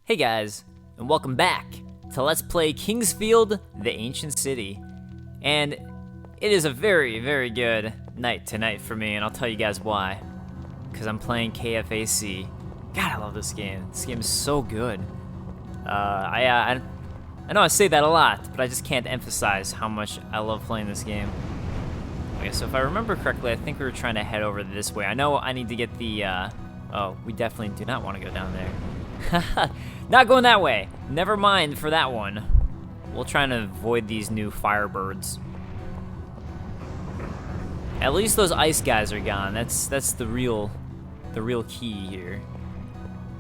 Hey guys, and welcome back to Let's Play Kingsfield, the Ancient City. And it is a very, very good night tonight for me, and I'll tell you guys why. Because I'm playing KFAC. God, I love this game. This game is so good. I know I say that a lot, but I just can't emphasize how much I love playing this game. Okay, so if I remember correctly, I think we were trying to head over this way. I know I need to get the, oh, we definitely do not want to go down there. Not going that way. Never mind for that one. We'll try and avoid these new firebirds. At least those ice guys are gone. That's the real key here.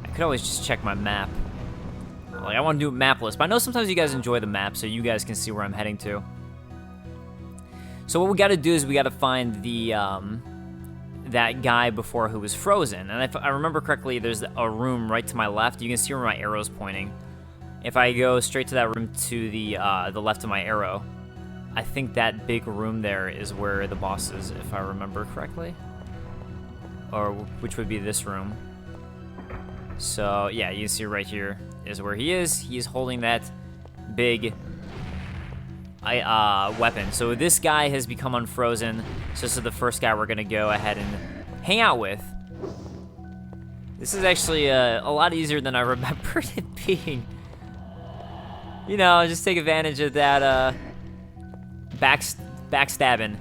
I could always just check my map. Like, I want to do it mapless, but I know sometimes you guys enjoy the map, so you guys can see where I'm heading to. So what we got to do is we got to find the that guy before who was frozen. And if I remember correctly, there's a room right to my left. You can see where my arrow's pointing. If I go straight to that room to the left of my arrow, I think that big room there is where the boss is, if I remember correctly. Or which would be this room. So yeah, you can see right here is where he is. He's holding that big weapon. So this guy has become unfrozen. So this is the first guy we're gonna go ahead and hang out with. This is actually a lot easier than I remembered it being. You know, just take advantage of that backstabbing.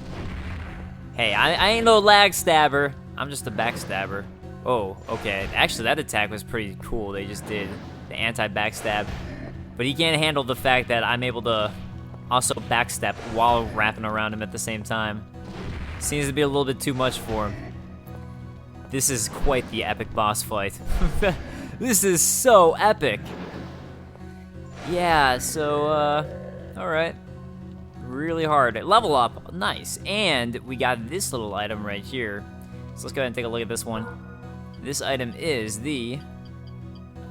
Hey, I ain't no lag stabber. I'm just a backstabber. Oh, okay. Actually, that attack was pretty cool. They just did the anti-backstab. But he can't handle the fact that I'm able to also backstep while wrapping around him at the same time. Seems to be a little bit too much for him. This is quite the epic boss fight. This is so epic. Yeah, so, alright. Really hard. Level up, nice. And we got this little item right here. So let's go ahead and take a look at this one. This item is the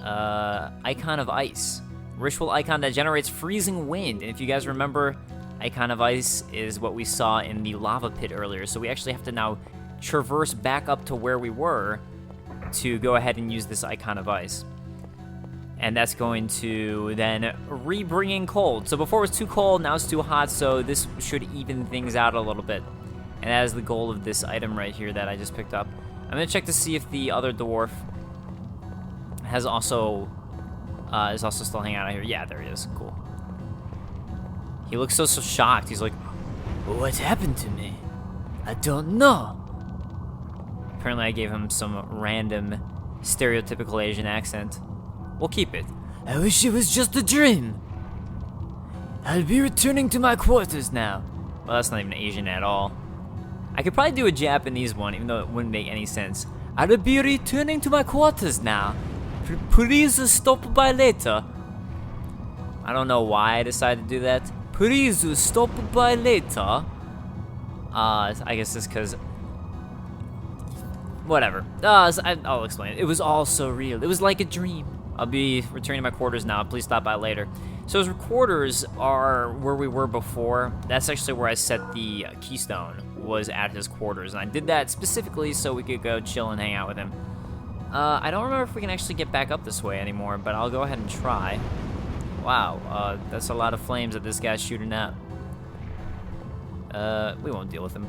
Icon of Ice. Ritual icon that generates freezing wind. And if you guys remember, Icon of Ice is what we saw in the lava pit earlier. So we actually have to now traverse back up to where we were to go ahead and use this Icon of Ice. And that's going to then re-bring in cold. So before it was too cold, now it's too hot, so this should even things out a little bit. And that is the goal of this item right here that I just picked up. I'm gonna check to see if the other dwarf has also is also still hanging out here. Yeah, there he is. Cool. He looks so shocked. He's like, "What happened to me? I don't know." Apparently, I gave him some random stereotypical Asian accent. We'll keep it. "I wish it was just a dream. I'll be returning to my quarters now." Well, that's not even Asian at all. I could probably do a Japanese one, even though it wouldn't make any sense. "I'll be returning to my quarters now. Please stop by later." I don't know why I decided to do that. "Please stop by later." I guess it's because... Whatever. I'll explain it. It was all so real. It was like a dream. I'll be returning to my quarters now. Please stop by later. So his quarters are where we were before. That's actually where I set the keystone, was at his quarters. And I did that specifically so we could go chill and hang out with him. I don't remember if we can actually get back up this way anymore, but I'll go ahead and try. Wow, that's a lot of flames that this guy's shooting at. We won't deal with him.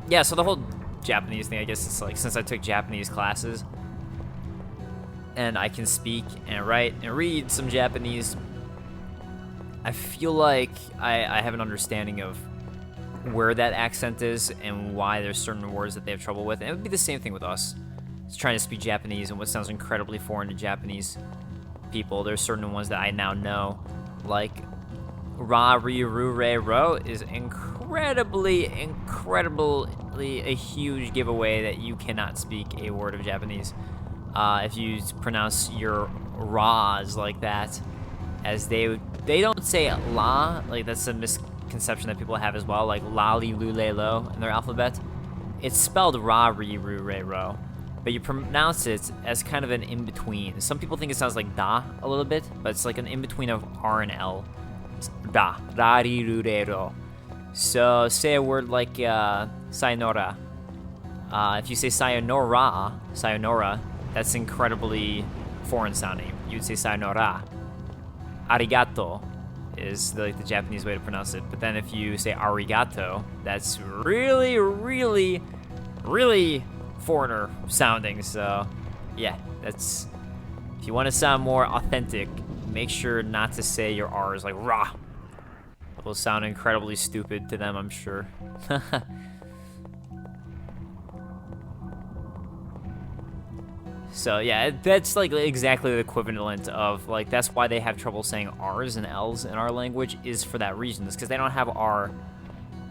Yeah, so the whole Japanese thing, I guess it's like, since I took Japanese classes, and I can speak and write and read some Japanese, I feel like I have an understanding of where that accent is and why there's certain words that they have trouble with. And it would be the same thing with us. It's trying to speak Japanese and what sounds incredibly foreign to Japanese people. There's certain ones that I now know, like ra, ri, ru, re, ro is incredibly a huge giveaway that you cannot speak a word of Japanese. If you pronounce your ra's like that, as they don't say la, like that's a misconception that people have as well, like la, li, lu, le, lo in their alphabet. It's spelled ra, ri, ru, re, ro. But you pronounce it as kind of an in-between. Some people think it sounds like da a little bit, but it's like an in-between of R and L. It's da, ra, ri, ru, re, ro. So say a word like sayonara. If you say sayonara, that's incredibly foreign sounding. You'd say sayonara. Arigato is the Japanese way to pronounce it. But then if you say arigato, that's really, really, really foreigner sounding. So yeah, that's, if you want to sound more authentic, make sure not to say your R's like rah. It will sound incredibly stupid to them, I'm sure. So yeah, that's like exactly the equivalent of, like, that's why they have trouble saying R's and L's in our language, is for that reason. It's because they don't have R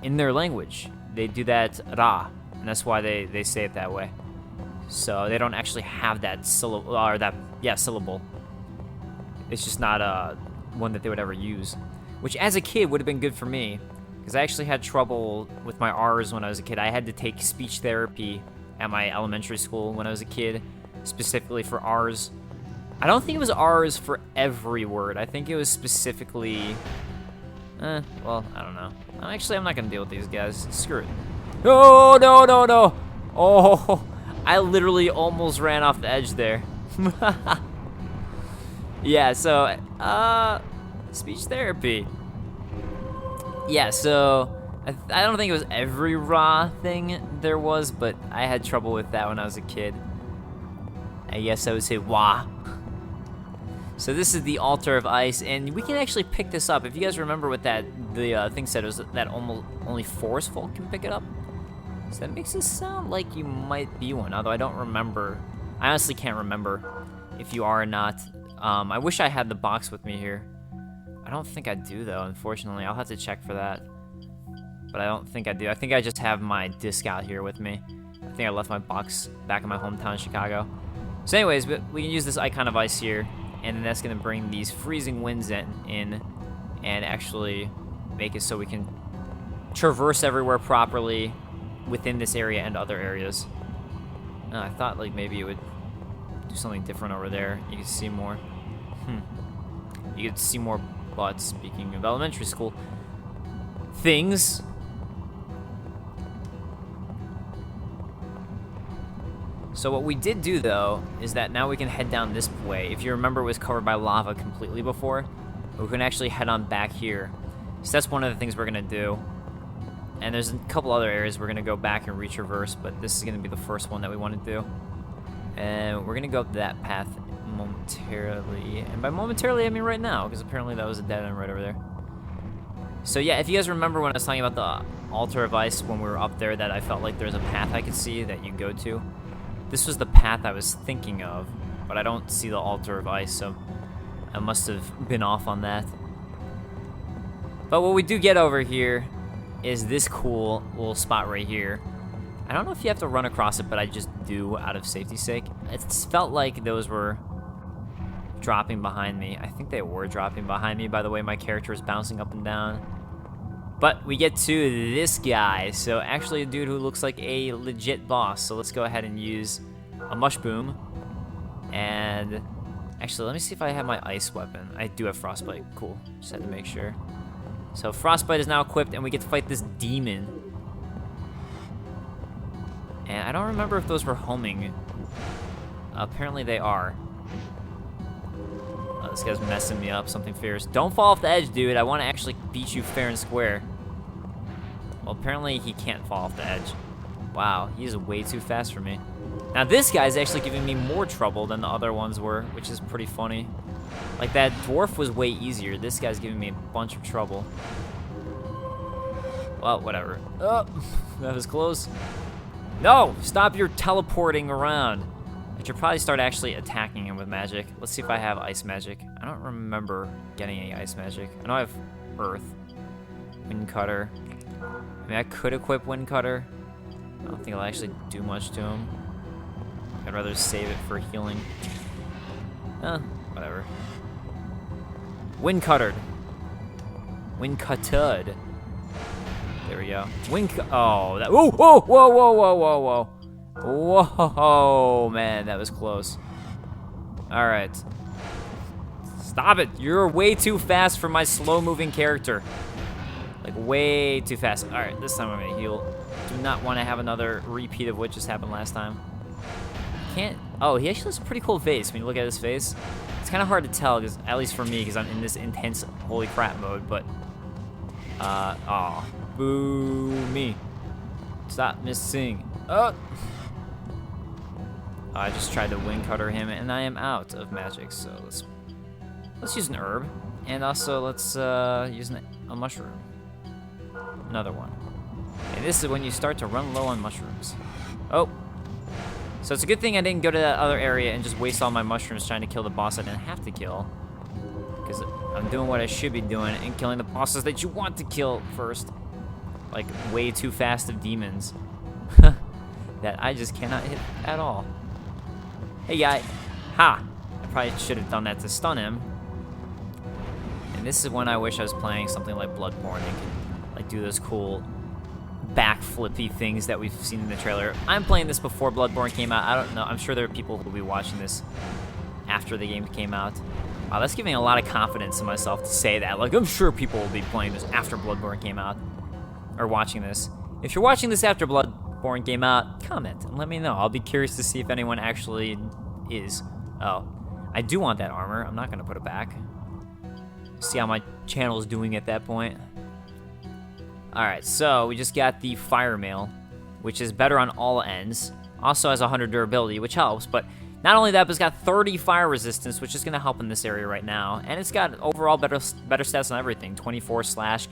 in their language. They do that ra, and that's why they say it that way. So they don't actually have that syllable, or that, yeah, syllable. It's just not one that they would ever use, which as a kid would have been good for me, because I actually had trouble with my R's when I was a kid. I had to take speech therapy at my elementary school when I was a kid, specifically for R's. I don't think it was R's for every word. I think it was specifically, well, I don't know. Actually, I'm not gonna deal with these guys. Screw it. No, no, no, no. Oh, I literally almost ran off the edge there. Yeah, so, speech therapy. Yeah, so, I don't think it was every raw thing there was, but I had trouble with that when I was a kid. I guess I would say wah. So this is the altar of ice, and we can actually pick this up. If you guys remember what the thing said, it was that only forest folk can pick it up. So that makes it sound like you might be one, although I don't remember. I honestly can't remember if you are or not. I wish I had the box with me here. I don't think I do, though, unfortunately. I'll have to check for that. But I don't think I do. I think I just have my disc out here with me. I think I left my box back in my hometown, Chicago. So anyways, we can use this icon of ice here, and then that's going to bring these freezing winds in and actually make it so we can traverse everywhere properly within this area and other areas. I thought like maybe it would do something different over there. You could see more. You could see more butts, speaking of elementary school things. So what we did do, though, is that now we can head down this way. If you remember, it was covered by lava completely before. We can actually head on back here. So that's one of the things we're going to do. And there's a couple other areas we're going to go back and retraverse, but this is going to be the first one that we want to do. And we're going to go up that path momentarily. And by momentarily, I mean right now, because apparently that was a dead end right over there. So yeah, if you guys remember when I was talking about the altar of ice when we were up there, that I felt like there's a path I could see that you go to. This was the path I was thinking of, but I don't see the altar of ice, so I must have been off on that. But what we do get over here is this cool little spot right here. I don't know if you have to run across it, but I just do out of safety's sake. It felt like those were dropping behind me. I think they were dropping behind me by the way my character is bouncing up and down. But we get to this guy, so actually a dude who looks like a legit boss. So let's go ahead and use a mush boom. And actually, let me see if I have my ice weapon. I do have frostbite. Cool. Just had to make sure. So frostbite is now equipped, and we get to fight this demon. And I don't remember if those were homing. Apparently they are. Oh, this guy's messing me up. Something fierce. Don't fall off the edge, dude. I want to actually beat you fair and square. Well, apparently he can't fall off the edge. Wow, he's way too fast for me. Now this guy's actually giving me more trouble than the other ones were, which is pretty funny. Like that dwarf was way easier. This guy's giving me a bunch of trouble. Well, whatever. Oh, that was close. No, stop your teleporting around. I should probably start actually attacking him with magic. Let's see if I have ice magic. I don't remember getting any ice magic. I know I have earth. Wind cutter. I mean, I could equip wind cutter. I don't think it'll actually do much to him. I'd rather save it for healing. Whatever. Wind cuttered. Wind cutted. There we go. Oh, that. Whoa, whoa, whoa, whoa, whoa, whoa, whoa. Whoa, man, that was close. All right. Stop it. You're way too fast for my slow-moving character. Like, way too fast. All right, this time I'm gonna heal. Do not want to have another repeat of what just happened last time. can't... Oh, he actually has a pretty cool face when you look at his face. It's kind of hard to tell, because at least for me, because I'm in this intense holy crap mode, but... Aw. Boo me. Stop missing. Oh! I just tried to wing cutter him, and I am out of magic, so let's use an herb. And also, let's use a mushroom. Another one. And this is when you start to run low on mushrooms. Oh. So it's a good thing I didn't go to that other area and just waste all my mushrooms trying to kill the boss I didn't have to kill. Because I'm doing what I should be doing and killing the bosses that you want to kill first. Like, way too fast of demons. That I just cannot hit at all. Hey, guy. Ha! I probably should have done that to stun him. And this is when I wish I was playing something like Bloodborne and could, like, do those cool backflippy things that we've seen in the trailer. I'm playing this before Bloodborne came out. I don't know. I'm sure there are people who will be watching this after the game came out. Wow, that's giving a lot of confidence in myself to say that. Like, I'm sure people will be playing this after Bloodborne came out. Or watching this. If you're watching this after Bloodborne came out, comment and let me know. I'll be curious to see if anyone actually is. Oh, I do want that armor. I'm not going to put it back. See how my channel is doing at that point. Alright, so we just got the fire mail, which is better on all ends. Also has 100 durability, which helps, but not only that, but it's got 30 fire resistance, which is going to help in this area right now. And it's got overall better stats on everything. 24 slash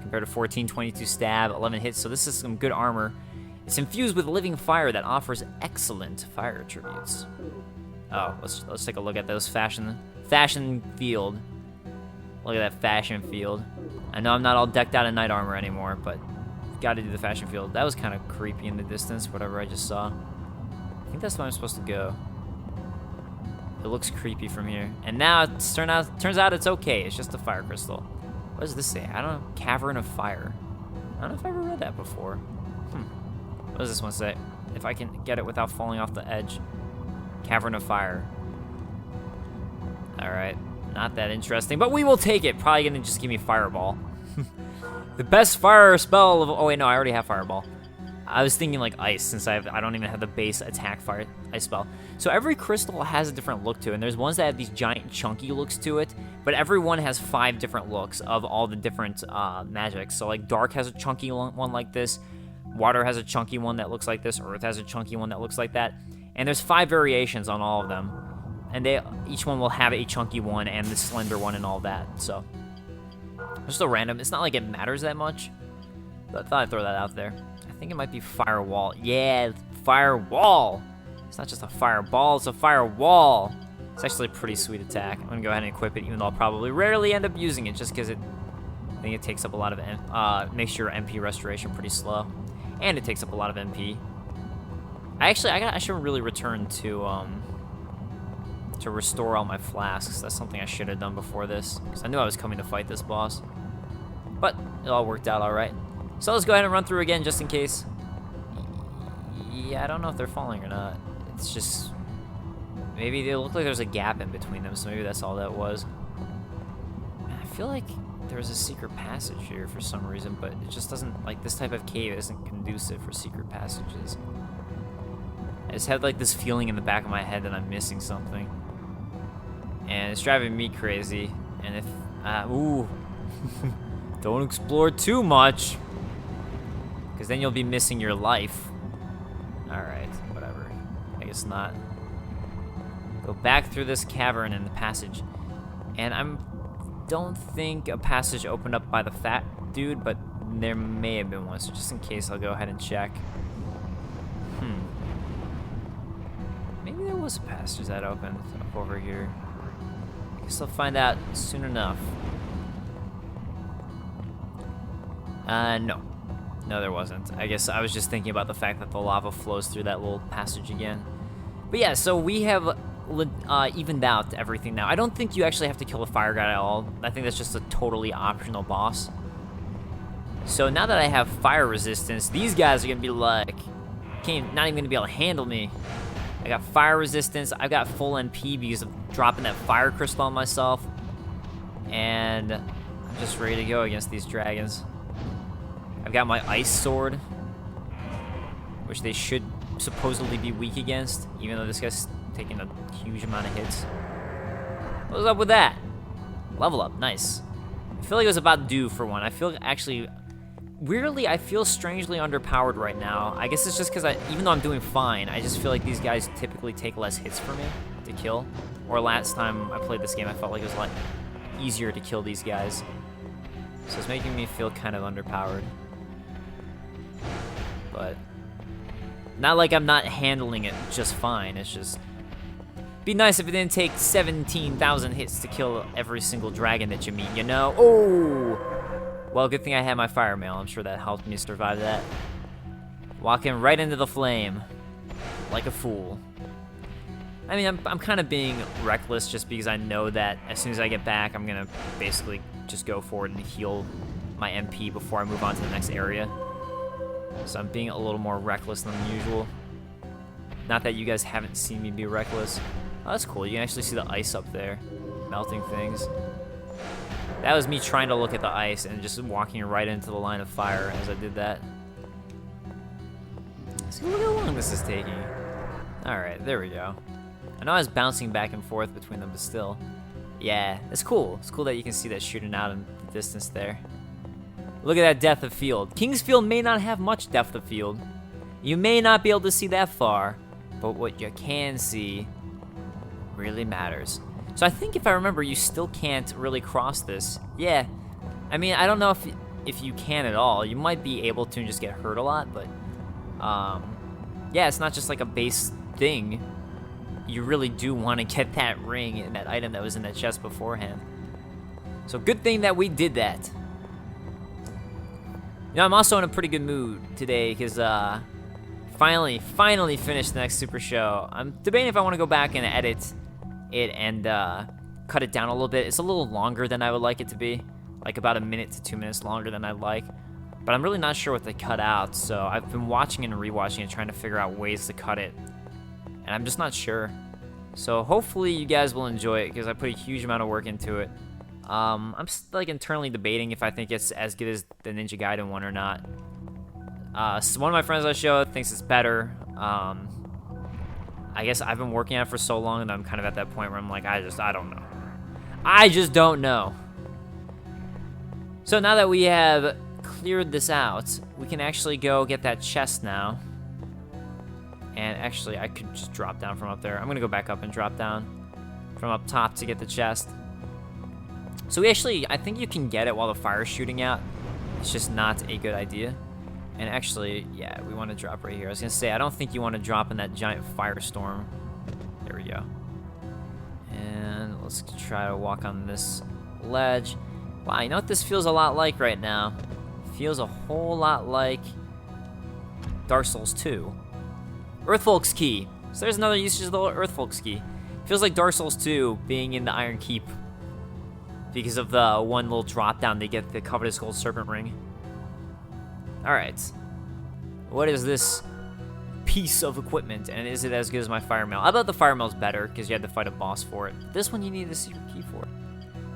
compared to 14, 22 stab, 11 hits, so this is some good armor. It's infused with living fire that offers excellent fire attributes. Oh, let's take a look at those fashion field. Look at that fashion field. I know I'm not all decked out in knight armor anymore, but got to do the fashion field. That was kind of creepy in the distance, whatever I just saw. I think that's where I'm supposed to go. It looks creepy from here. And now it turns out it's okay. It's just a fire crystal. What does this say? I don't know. Cavern of Fire. I don't know if I ever read that before. What does this one say? If I can get it without falling off the edge. Cavern of Fire. Alright. Not that interesting, but we will take it. Probably gonna just give me Fireball. The best fire spell of... Oh, wait, no, I already have Fireball. I was thinking like Ice, since I don't even have the base attack fire ice spell. So every crystal has a different look to it, and there's ones that have these giant chunky looks to it, but every one has 5 different looks of all the different magics. So like Dark has a chunky one like this, Water has a chunky one that looks like this, Earth has a chunky one that looks like that, and there's 5 variations on all of them. And each one will have a chunky one and the slender one and all that, so. Just a random, it's not like it matters that much, but I thought I'd throw that out there. I think it might be Firewall. Yeah, Firewall! It's not just a fireball, it's a firewall! It's actually a pretty sweet attack. I'm gonna go ahead and equip it, even though I'll probably rarely end up using it, just because I think it takes up a lot of, makes your MP restoration pretty slow. And it takes up a lot of MP. I should really return to restore all my flasks. That's something I should have done before this, because I knew I was coming to fight this boss. But it all worked out all right. So let's go ahead and run through again, just in case. Yeah, I don't know if they're falling or not. It's just... Maybe they look like there's a gap in between them, so maybe that's all that was. I feel like there's a secret passage here for some reason, but it just doesn't... Like, this type of cave isn't conducive for secret passages. I just had, like, this feeling in the back of my head that I'm missing something. And it's driving me crazy. And if... ooh... Don't explore too much, because then you'll be missing your life. Alright, whatever. I guess not. Go back through this cavern in the passage. And don't think a passage opened up by the fat dude, but there may have been one, so just in case, I'll go ahead and check. Maybe there was a passage that opened up over here. I guess I'll find out soon enough. No. No, there wasn't. I guess I was just thinking about the fact that the lava flows through that little passage again. But yeah, so we have evened out everything now. I don't think you actually have to kill the fire guy at all. I think that's just a totally optional boss. So now that I have fire resistance, these guys are gonna be like, not even gonna be able to handle me. I got fire resistance. I've got full NP because of dropping that fire crystal on myself. And I'm just ready to go against these dragons. I've got my ice sword, which they should supposedly be weak against, even though this guy's taking a huge amount of hits. What's up with that? Level up, nice. I feel like it was about due for one. I feel actually, weirdly, I feel strangely underpowered right now. I guess it's just because even though I'm doing fine, I just feel like these guys typically take less hits for me to kill. Or last time I played this game, I felt like it was a lot easier to kill these guys. So it's making me feel kind of underpowered. But not like I'm not handling it just fine. It's just be nice if it didn't take 17,000 hits to kill every single dragon that you meet, you know? Oh! Well, good thing I had my fire mail. I'm sure that helped me survive that. Walking right into the flame like a fool. I mean, I'm kind of being reckless just because I know that as soon as I get back, I'm going to basically just go forward and heal my MP before I move on to the next area. So I'm being a little more reckless than usual. Not that you guys haven't seen me be reckless. Oh, that's cool. You can actually see the ice up there, melting things. That was me trying to look at the ice and just walking right into the line of fire as I did that. See, look how long this is taking. Alright, there we go. I know I was bouncing back and forth between them, but still. Yeah, it's cool. It's cool that you can see that shooting out in the distance there. Look at that depth of field. Kingsfield may not have much depth of field. You may not be able to see that far, but what you can see really matters. So I think if I remember, you still can't really cross this. Yeah, I mean, I don't know if you can at all. You might be able to and just get hurt a lot, but yeah, it's not just like a base thing. You really do want to get that ring and that item that was in that chest beforehand. So good thing that we did that. You know, I'm also in a pretty good mood today because finally finished the next Super Show. I'm debating if I want to go back and edit it and cut it down a little bit. It's a little longer than I would like it to be, like about 1 minute to 2 minutes longer than I'd like. But I'm really not sure what to cut out, so I've been watching and rewatching it, trying to figure out ways to cut it. And I'm just not sure. So hopefully you guys will enjoy it because I put a huge amount of work into it. I'm still like internally debating if I think it's as good as the Ninja Gaiden one or not. So one of my friends I showed thinks it's better. I guess I've been working on it for so long and I'm kind of at that point where I'm like, I don't know. I just don't know. So now that we have cleared this out, we can actually go get that chest now. And actually, I could just drop down from up there. I'm gonna go back up and drop down from up top to get the chest. So we actually, I think you can get it while the fire's shooting out. It's just not a good idea. And actually, yeah, we want to drop right here. I was gonna say, I don't think you want to drop in that giant firestorm. There we go. And let's try to walk on this ledge. Wow, you know what this feels a lot like right now? It feels a whole lot like Dark Souls 2. Earthfolk's Key. So there's another usage of the Earthfolk's Key. Feels like Dark Souls 2 being in the Iron Keep because of the one little drop down they get the Covetous Gold Serpent Ring. Alright. What is this piece of equipment, and is it as good as my fire mail? I thought the fire mail's better because you had to fight a boss for it. This one you need the secret key for.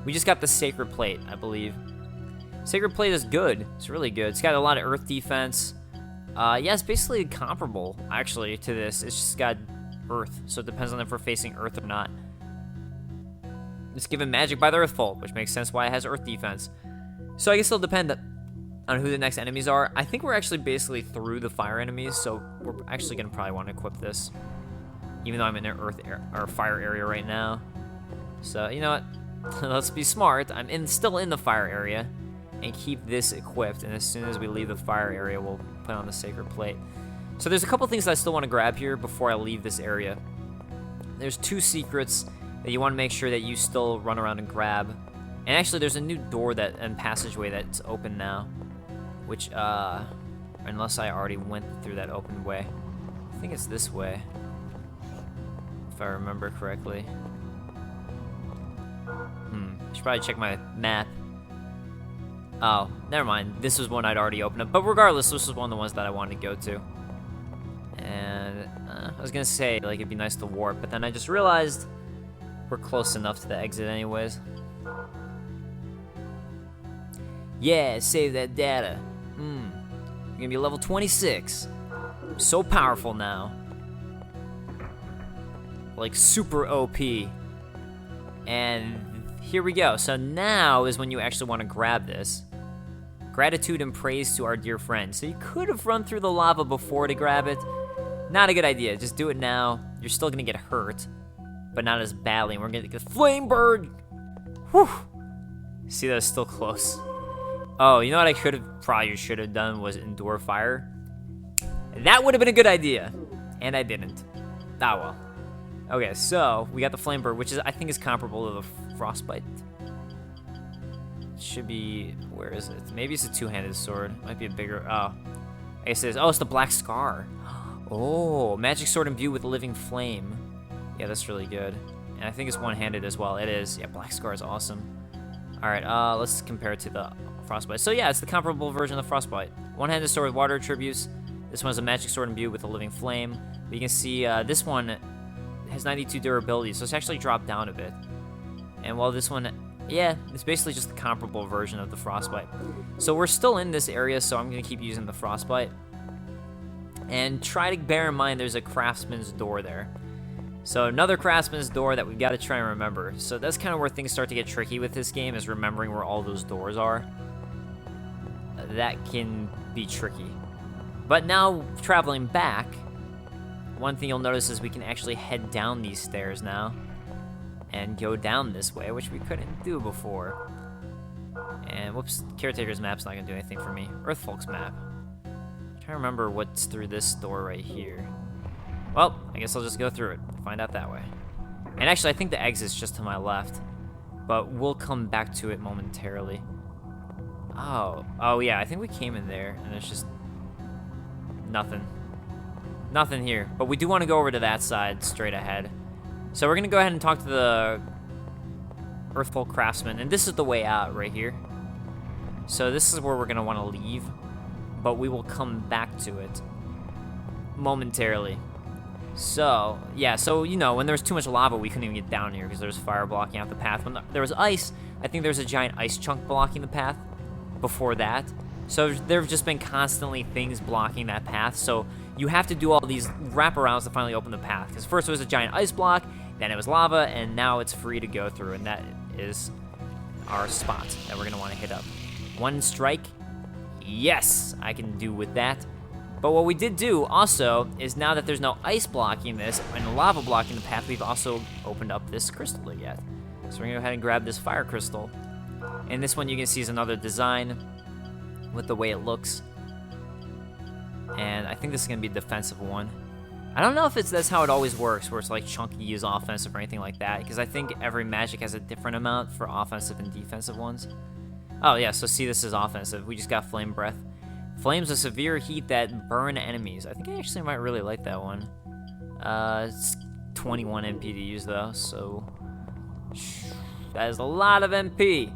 We just got the Sacred Plate, I believe. Sacred Plate is good. It's really good. It's got a lot of earth defense. Yeah, it's basically comparable, actually, to this. It's just got earth, so it depends on if we're facing earth or not. It's given magic by the Earth Fault, which makes sense why it has earth defense. So I guess it'll depend on who the next enemies are. I think we're actually basically through the fire enemies, so we're actually going to probably want to equip this, even though I'm in an fire area right now. So, you know what? Let's be smart. I'm still in the fire area, and keep this equipped, and as soon as we leave the fire area, we'll put on the Sacred Plate. So there's a couple things that I still want to grab here before I leave this area. There's 2 secrets that you want to make sure that you still run around and grab. And actually, there's a new door and passageway that's open now, which, unless I already went through that open way. I think it's this way, if I remember correctly. I should probably check my map. Oh, never mind. This was one I'd already opened up. But regardless, this was one of the ones that I wanted to go to. And I was going to say, like, it'd be nice to warp, but then I just realized we're close enough to the exit anyways. Yeah, save that data. You're going to be level 26. So powerful now. Like super OP. And here we go. So now is when you actually want to grab this. Gratitude and praise to our dear friend. So you could have run through the lava before to grab it. Not a good idea. Just do it now. You're still going to get hurt, but not as badly. And we're going to get Flame Bird. Whew. See, that's still close. Oh, you know what I probably should have done was endure fire. That would have been a good idea. And I didn't. Ah, well. Okay, so we got the Flame Bird, which is I think is comparable to the Frostbite. Should be, where is it? Maybe it's a two-handed sword. Might be a bigger, oh. I guess it is. Oh, it's the Black Scar. Oh, magic sword imbued with living flame. Yeah, that's really good. And I think it's one-handed as well. It is. Yeah, Black Scar is awesome. All right, let's compare it to the Frostbite. So yeah, it's the comparable version of the Frostbite. One-handed sword with water attributes. This one is a magic sword imbued with a living flame. But you can see this one has 92 durability, so it's actually dropped down a bit. And while this one, yeah, it's basically just the comparable version of the Frostbite. So we're still in this area, so I'm going to keep using the Frostbite. And try to bear in mind there's a craftsman's door there. So another craftsman's door that we've got to try and remember. So that's kind of where things start to get tricky with this game, is remembering where all those doors are. That can be tricky. But now, traveling back, one thing you'll notice is we can actually head down these stairs now and go down this way, which we couldn't do before. And whoops, Caretaker's map's not gonna do anything for me. Earthfolk's map. I'm trying to remember what's through this door right here. Well, I guess I'll just go through it, find out that way. And actually, I think the exit's just to my left, but we'll come back to it momentarily. Oh yeah, I think we came in there, and there's just nothing. Nothing here, but we do want to go over to that side straight ahead. So we're gonna go ahead and talk to the Earthfolk craftsman, and this is the way out right here. So this is where we're gonna want to leave, but we will come back to it momentarily. So yeah, so you know, when there was too much lava, we couldn't even get down here because there was fire blocking out the path. When there was ice, I think there's a giant ice chunk blocking the path before that. So there have just been constantly things blocking that path. So you have to do all these wraparounds to finally open the path. Because first it was a giant ice block, then it was lava, and now it's free to go through. And that is our spot that we're going to want to hit up. One strike. Yes, I can do with that. But what we did do also is now that there's no ice blocking this and lava blocking the path, we've also opened up this crystal again. So we're going to go ahead and grab this fire crystal. And this one you can see is another design with the way it looks. And I think this is going to be a defensive one. I don't know if that's how it always works, where it's like chunky use offensive or anything like that, because I think every magic has a different amount for offensive and defensive ones. Oh yeah, so see, this is offensive. We just got Flame Breath. Flames of severe heat that burn enemies. I think I actually might really like that one. It's 21 MP to use though, so that is a lot of MP.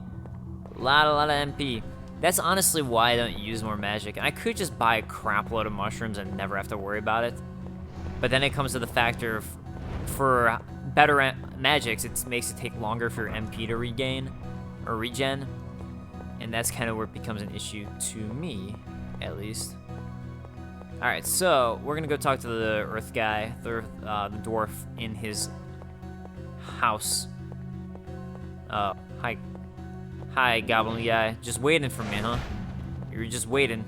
A lot of MP. That's honestly why I don't use more magic. And I could just buy a crap load of mushrooms and never have to worry about it. But then it comes to the factor of, for better magics, it makes it take longer for your MP to regain or regen. And that's kind of where it becomes an issue to me, at least. Alright, so we're gonna go talk to the Earth guy, the dwarf in his house. Hi, goblin guy. Just waiting for me, huh? You're just waiting.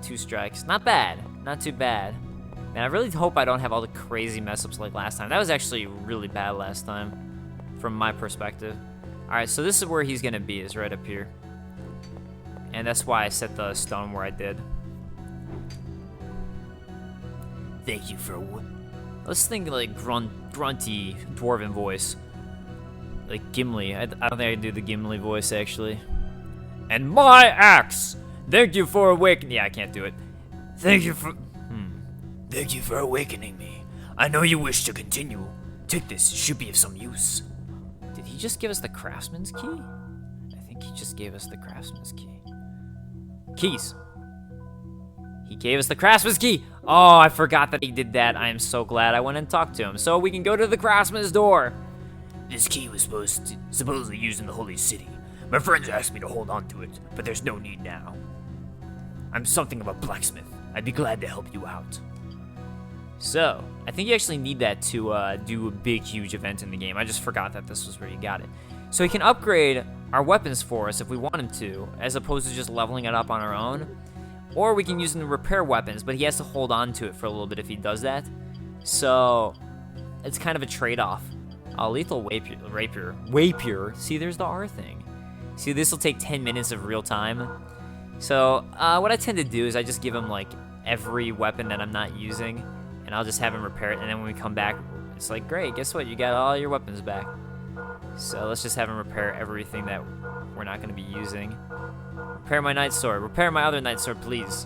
Two strikes. Not bad. Not too bad. Man, I really hope I don't have all the crazy mess-ups like last time. That was actually really bad last time, from my perspective. Alright, so this is where he's gonna be, is right up here. And that's why I set the stone where I did. Thank you for... Let's think like grunty dwarven voice. Like Gimli. I don't think I can do the Gimli voice, actually. And my axe! Thank you for awakening... Yeah, I can't do it. Thank you for... Thank you for awakening me. I know you wish to continue. Take this, it should be of some use. Did he just give us the craftsman's key? I think he just gave us the craftsman's key. Keys. He gave us the craftsman's key. Oh, I forgot that he did that. I am so glad I went and talked to him. So we can go to the craftsman's door. This key was supposedly used in the Holy City, My friends asked me to hold on to it, but there's no need now. I'm something of a blacksmith. I'd be glad to help you out. So, I think you actually need that to do a big, huge event in the game. I just forgot that this was where you got it. So he can upgrade our weapons for us if we want him to, as opposed to just leveling it up on our own. Or we can use him to repair weapons, but he has to hold on to it for a little bit if he does that. So, it's kind of a trade-off. Lethal rapier. See, there's the R thing. See, this will take 10 minutes of real time. So, what I tend to do is I just give him, like, every weapon that I'm not using, and I'll just have him repair it, and then when we come back, it's like, great, guess what? You got all your weapons back. So, let's just have him repair everything that we're not going to be using. Repair my night sword. Repair my other night sword, please.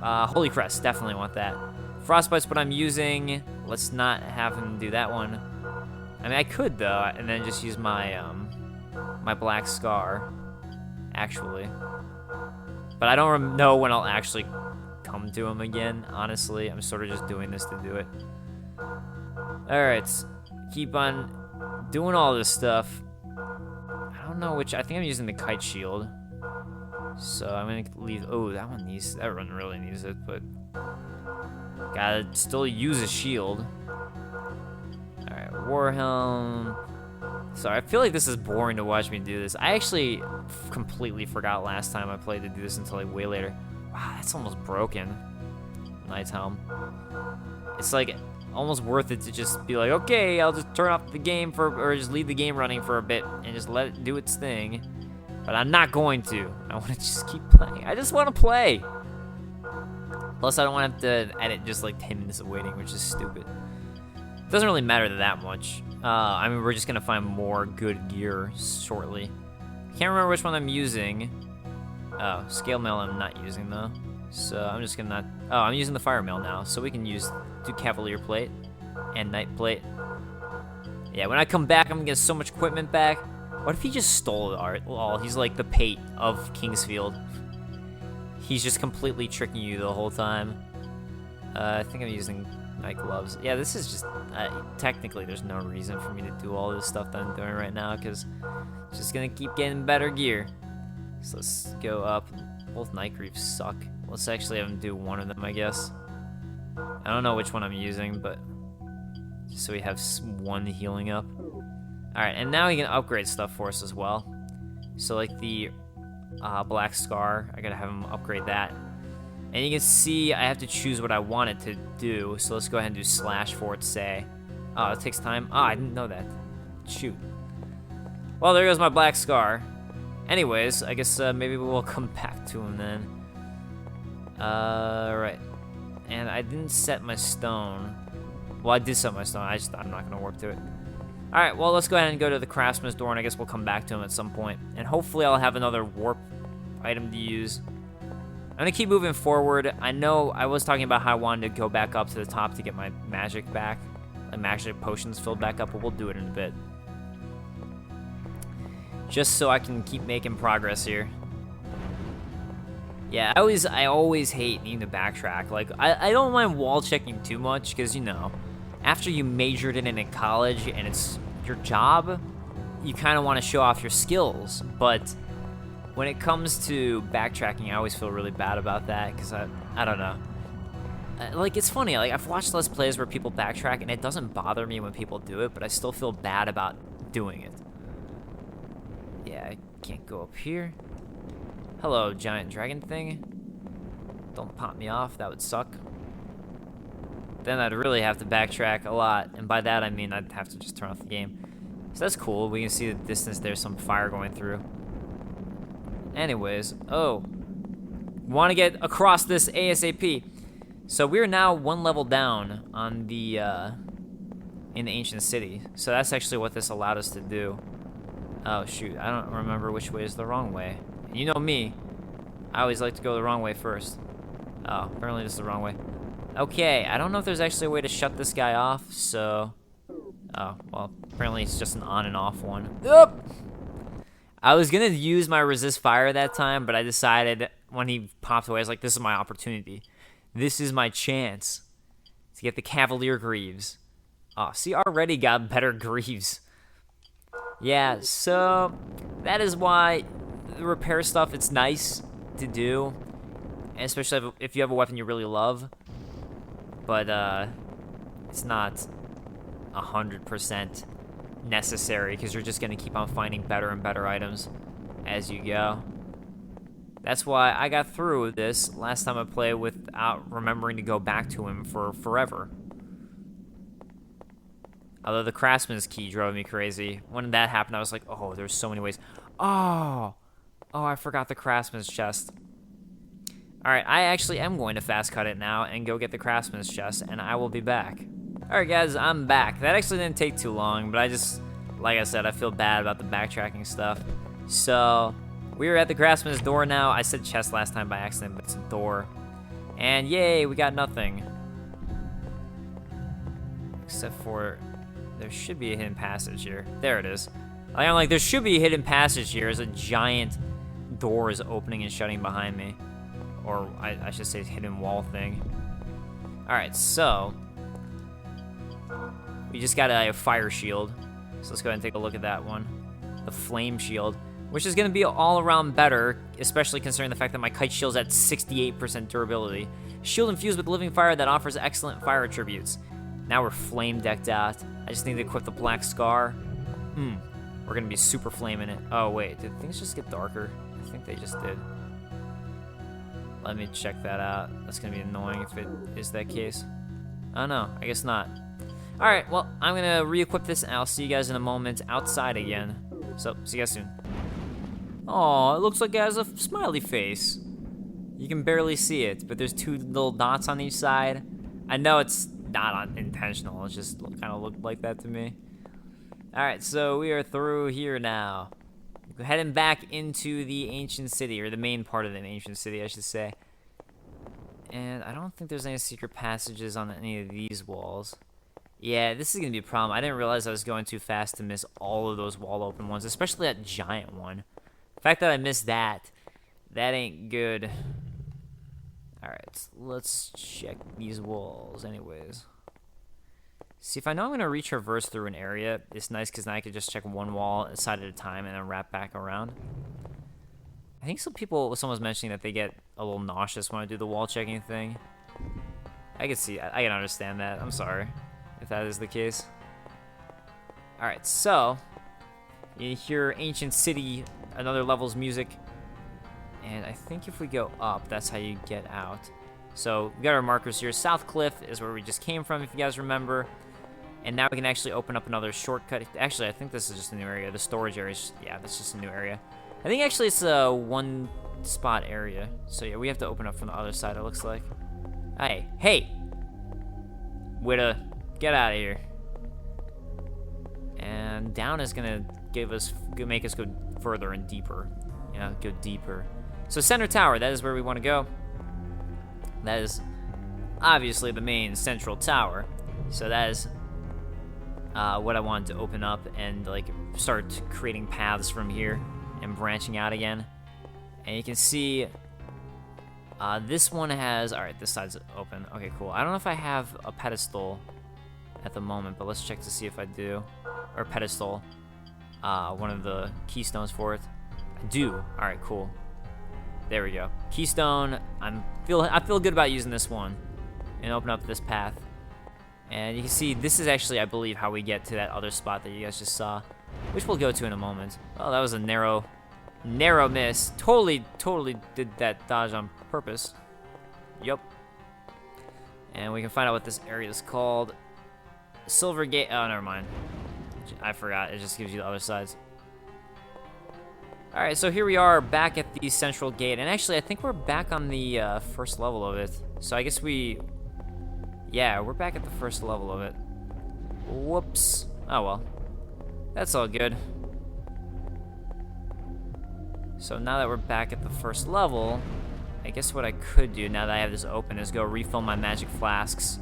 Holy Crest, definitely want that. Frostbite's what I'm using. Let's not have him do that one. I mean, I could, though, and then just use my, my Black Scar, actually. But I don't know when I'll actually come to him again, honestly. I'm sort of just doing this to do it. Alright, keep on doing all this stuff. I don't know which, I think I'm using the Kite Shield. So I'm gonna leave, oh, that one really needs it, but gotta still use a shield. Alright, Warhelm. Sorry, I feel like this is boring to watch me do this. I actually completely forgot last time I played to do this until like way later. Wow, that's almost broken. Knight's Helm. It's like almost worth it to just be like, okay, I'll just turn off the game or just leave the game running for a bit and just let it do its thing. But I'm not going to. I want to just keep playing. I just want to play. Plus, I don't want to have to edit just like 10 minutes of waiting, which is stupid. It doesn't really matter that much. I mean, we're just going to find more good gear shortly. Can't remember which one I'm using. Oh, scale mail I'm not using, though. So I'm just going to not... Oh, I'm using the fire mail now. So we can do Cavalier Plate and Knight Plate. Yeah, when I come back, I'm going to get so much equipment back. What if he just stole the art? Well, he's like the Pate of Kingsfield. He's just completely tricking you the whole time. I think I'm using Night Gloves. Yeah, this is just... technically, there's no reason for me to do all this stuff that I'm doing right now, because it's just going to keep getting better gear. So let's go up. Both Night Greaves suck. Let's actually have him do one of them, I guess. I don't know which one I'm using, but... just so we have one healing up. Alright, and now he can upgrade stuff for us as well. So like the Black Scar, I gotta have him upgrade that. And you can see I have to choose what I want it to do. So let's go ahead and do slash for it, say. Oh, it takes time. Oh, I didn't know that. Shoot. Well, there goes my Black Scar. Anyways, I guess maybe we'll come back to him then. Right. And I didn't set my stone. Well, I did set my stone. I'm not gonna warp to it. Alright, well, let's go ahead and go to the craftsman's door, and I guess we'll come back to him at some point. And hopefully I'll have another warp item to use. I'm going to keep moving forward. I know I was talking about how I wanted to go back up to the top to get my magic back. My magic potions filled back up, but we'll do it in a bit. Just so I can keep making progress here. Yeah, I always hate needing to backtrack. Like, I don't mind wall checking too much, because, you know... after you majored in it in college and it's your job, you kind of want to show off your skills. But when it comes to backtracking, I always feel really bad about that because I don't know. Like, it's funny, like, I've watched Let's Plays where people backtrack and it doesn't bother me when people do it, but I still feel bad about doing it. Yeah, I can't go up here. Hello, giant dragon thing. Don't pop me off, that would suck. Then I'd really have to backtrack a lot, and by that I mean I'd have to just turn off the game. So that's cool, we can see the distance, there's some fire going through. Anyways, oh. Want to get across this ASAP. So we're now one level down on the, in the ancient city. So that's actually what this allowed us to do. Oh shoot, I don't remember which way is the wrong way. You know me, I always like to go the wrong way first. Oh, apparently this is the wrong way. Okay, I don't know if there's actually a way to shut this guy off, so... oh, well, apparently it's just an on and off one. Oop! I was gonna use my resist fire that time, but I decided when he popped away, I was like, this is my opportunity. This is my chance to get the Cavalier Greaves. Oh, see, already got better Greaves. Yeah, so that is why the repair stuff, it's nice to do, and especially if you have a weapon you really love, but it's not 100% necessary because you're just going to keep on finding better and better items as you go. That's why I got through this last time I played without remembering to go back to him for forever. Although the craftsman's key drove me crazy. When that happened, I was like, oh, there's so many ways. Oh, I forgot the craftsman's chest. Alright, I actually am going to fast cut it now and go get the craftsman's chest, and I will be back. Alright guys, I'm back. That actually didn't take too long, but I just, like I said, I feel bad about the backtracking stuff. So, we are at the craftsman's door now. I said chest last time by accident, but it's a door. And yay, we got nothing. Except for, there should be a hidden passage here. There it is. I'm like, there should be a hidden passage here as a giant door is opening and shutting behind me. Or, I should say hidden wall thing. Alright, so we just got a fire shield. So let's go ahead and take a look at that one. The flame shield, which is going to be all around better, especially considering the fact that my kite shield's at 68% durability. Shield infused with living fire that offers excellent fire attributes. Now we're flame decked out. I just need to equip the black scar. We're going to be super flaming it. Oh, wait. Did things just get darker? I think they just did. Let me check that out. That's going to be annoying if it is that case. Oh, no. I guess not. Alright, well, I'm going to re-equip this, and I'll see you guys in a moment outside again. So, see you guys soon. Oh, it looks like it has a smiley face. You can barely see it, but there's two little dots on each side. I know it's not intentional. It just kind of looked like that to me. Alright, so we are through here now. Heading back into the ancient city, or the main part of the ancient city, I should say. And I don't think there's any secret passages on any of these walls. Yeah, this is going to be a problem. I didn't realize I was going too fast to miss all of those wall open ones, especially that giant one. The fact that I missed that ain't good. Alright, let's check these walls anyways. See, if I know I'm going to retraverse through an area, it's nice because now I can just check one wall a side at a time and then wrap back around. I think someone was mentioning that they get a little nauseous when I do the wall checking thing. I can see, I can understand that. I'm sorry if that is the case. Alright, so you hear Ancient City, another level's music. And I think if we go up, that's how you get out. So we got our markers here. South Cliff is where we just came from, if you guys remember. And now we can actually open up another shortcut. Actually, I think this is just a new area. The storage area is, yeah, that's just a new area. I think actually it's a one spot area. So yeah, we have to open up from the other side, it looks like. Hey! Witta, get out of here. And down is gonna make us go further and deeper. You know, go deeper. So center tower, that is where we want to go. That is obviously the main central tower. So that is what I wanted to open up and like start creating paths from here and branching out again. And you can see this one has, alright, this side's open. Okay, cool. I don't know if I have a pedestal at the moment, but let's check to see if I do. Or pedestal, one of the keystones for it. I do. Alright, cool. There we go. Keystone, I feel good about using this one and open up this path. And you can see this is actually, I believe, how we get to that other spot that you guys just saw, which we'll go to in a moment. Oh, that was a narrow miss. Totally did that dodge on purpose. Yup. And we can find out what this area is called. Silver Gate. Oh, never mind. I forgot. It just gives you the other sides. Alright, so here we are back at the central gate. And actually, I think we're back on the first level of it. So I guess yeah, we're back at the first level of it. Whoops. Oh, well. That's all good. So now that we're back at the first level, I guess what I could do now that I have this open is go refill my magic flasks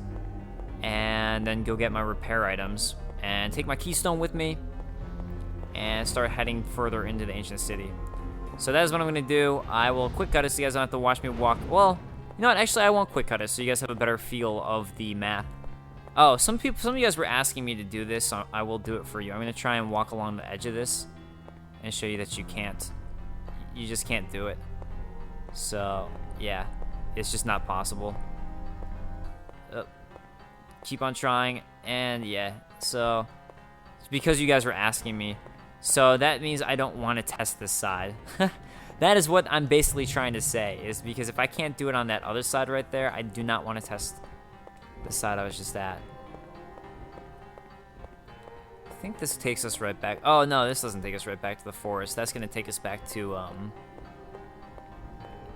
and then go get my repair items and take my keystone with me and start heading further into the ancient city. So that is what I'm going to do. I will quick cut it so you guys don't have to watch me walk. Well, you know what? Actually, I won't quick cut it so you guys have a better feel of the map. Oh, some of you guys were asking me to do this, so I will do it for you. I'm gonna try and walk along the edge of this and show you that you can't. You just can't do it. So, yeah, it's just not possible. Keep on trying, and yeah, so it's because you guys were asking me. So that means I don't want to test this side. That is what I'm basically trying to say, is because if I can't do it on that other side right there, I do not want to test the side I was just at. I think this takes us right back. Oh no, this doesn't take us right back to the forest. That's gonna take us back to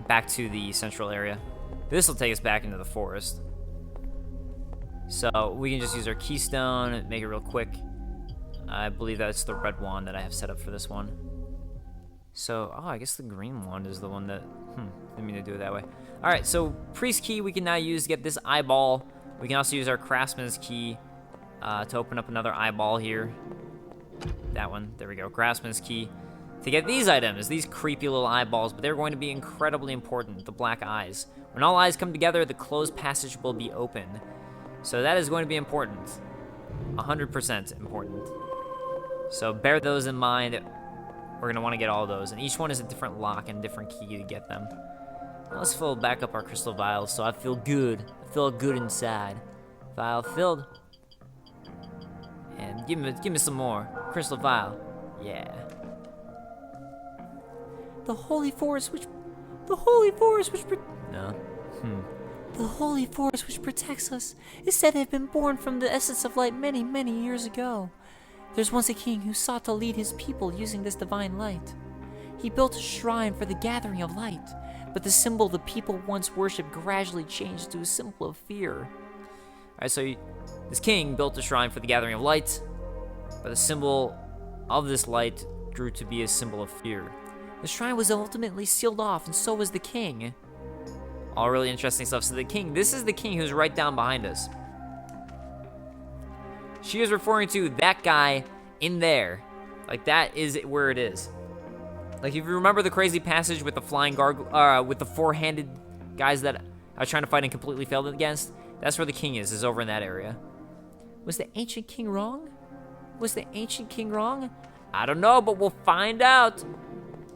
the central area. This will take us back into the forest. So we can just use our keystone and make it real quick. I believe that's the red wand that I have set up for this one. So, oh, I guess the green wand is the one that, didn't mean to do it that way. All right, so priest key we can now use to get this eyeball. We can also use our craftsman's key to open up another eyeball here. That one, there we go, craftsman's key. To get these items, these creepy little eyeballs, but they're going to be incredibly important, the black eyes. When all eyes come together, the closed passage will be open. So that is going to be important. 100% important. So bear those in mind. We're going to want to get all those. And each one is a different lock and different key to get them. Now let's fill back up our crystal vials so I feel good. I feel good inside. Vial filled. And give me some more. Crystal vial. Yeah. The holy forest which no. The holy forest which protects us is said to have been born from the essence of light many, many years ago. There's once a king who sought to lead his people using this divine light. He built a shrine for the gathering of light, but the symbol the people once worshipped gradually changed to a symbol of fear. Alright, so this king built a shrine for the gathering of light, but the symbol of this light grew to be a symbol of fear. The shrine was ultimately sealed off, and so was the king. All really interesting stuff. So the king, this is the king who's right down behind us. She is referring to that guy in there. Like, that is where it is. Like, if you remember the crazy passage with the flying with the four-handed guys that I was trying to fight and completely failed against, that's where the king is over in that area. Was the ancient king wrong? Was the ancient king wrong? I don't know, but we'll find out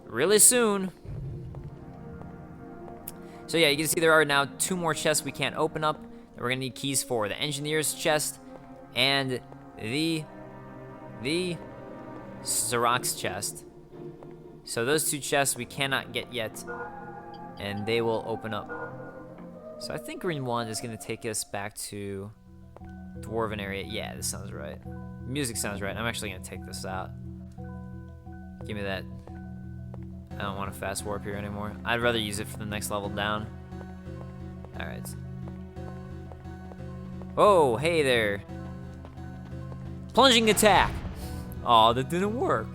really soon. So yeah, you can see there are now 2 more chests we can't open up that we're gonna need keys for. The engineer's chest and the Xerox chest. So those 2 chests we cannot get yet, and they will open up. So I think green wand is gonna take us back to Dwarven area. Yeah, this sounds right. Music sounds right. I'm actually gonna take this out. Give me that. I don't want to fast warp here anymore. I'd rather use it for the next level down. Alright. Oh, hey there. Plunging attack. Oh, that didn't work.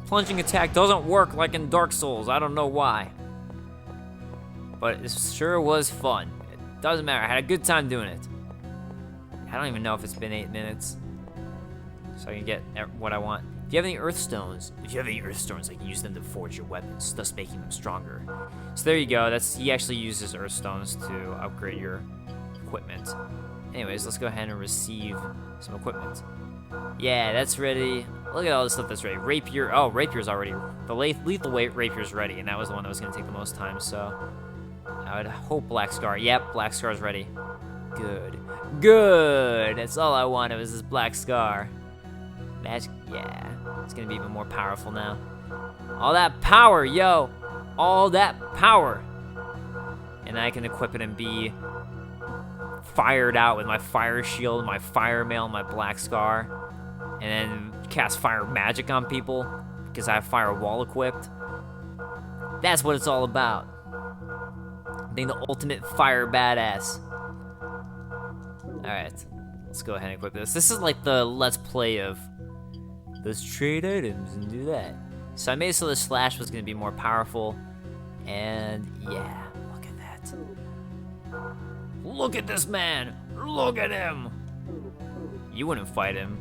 Plunging attack doesn't work like in Dark Souls. I don't know why. But it sure was fun. It doesn't matter. I had a good time doing it. I don't even know if it's been 8 minutes. So I can get what I want. If you have any earth stones, I can use them to forge your weapons, thus making them stronger. So there you go. He actually uses earth stones to upgrade your equipment. Anyways, let's go ahead and receive some equipment. Yeah, that's ready. Look at all this stuff that's ready. Rapier. Oh, rapier's already. The lethal rapier's ready, and that was the one that was going to take the most time. So I would hope Black Scar. Yep, Black Scar's ready. Good. Good. That's all I wanted was this Black Scar. Yeah, it's gonna be even more powerful now. All that power, yo! All that power! And I can equip it and be fired out with my fire shield, my fire mail, my Black Scar, and then cast fire magic on people because I have fire wall equipped. That's what it's all about. Being the ultimate fire badass. Alright, let's go ahead and equip this. This is like the Let's Play of let's trade items and do that. So I made it so the slash was going to be more powerful. And yeah, look at that. Look at this man. Look at him. You wouldn't fight him.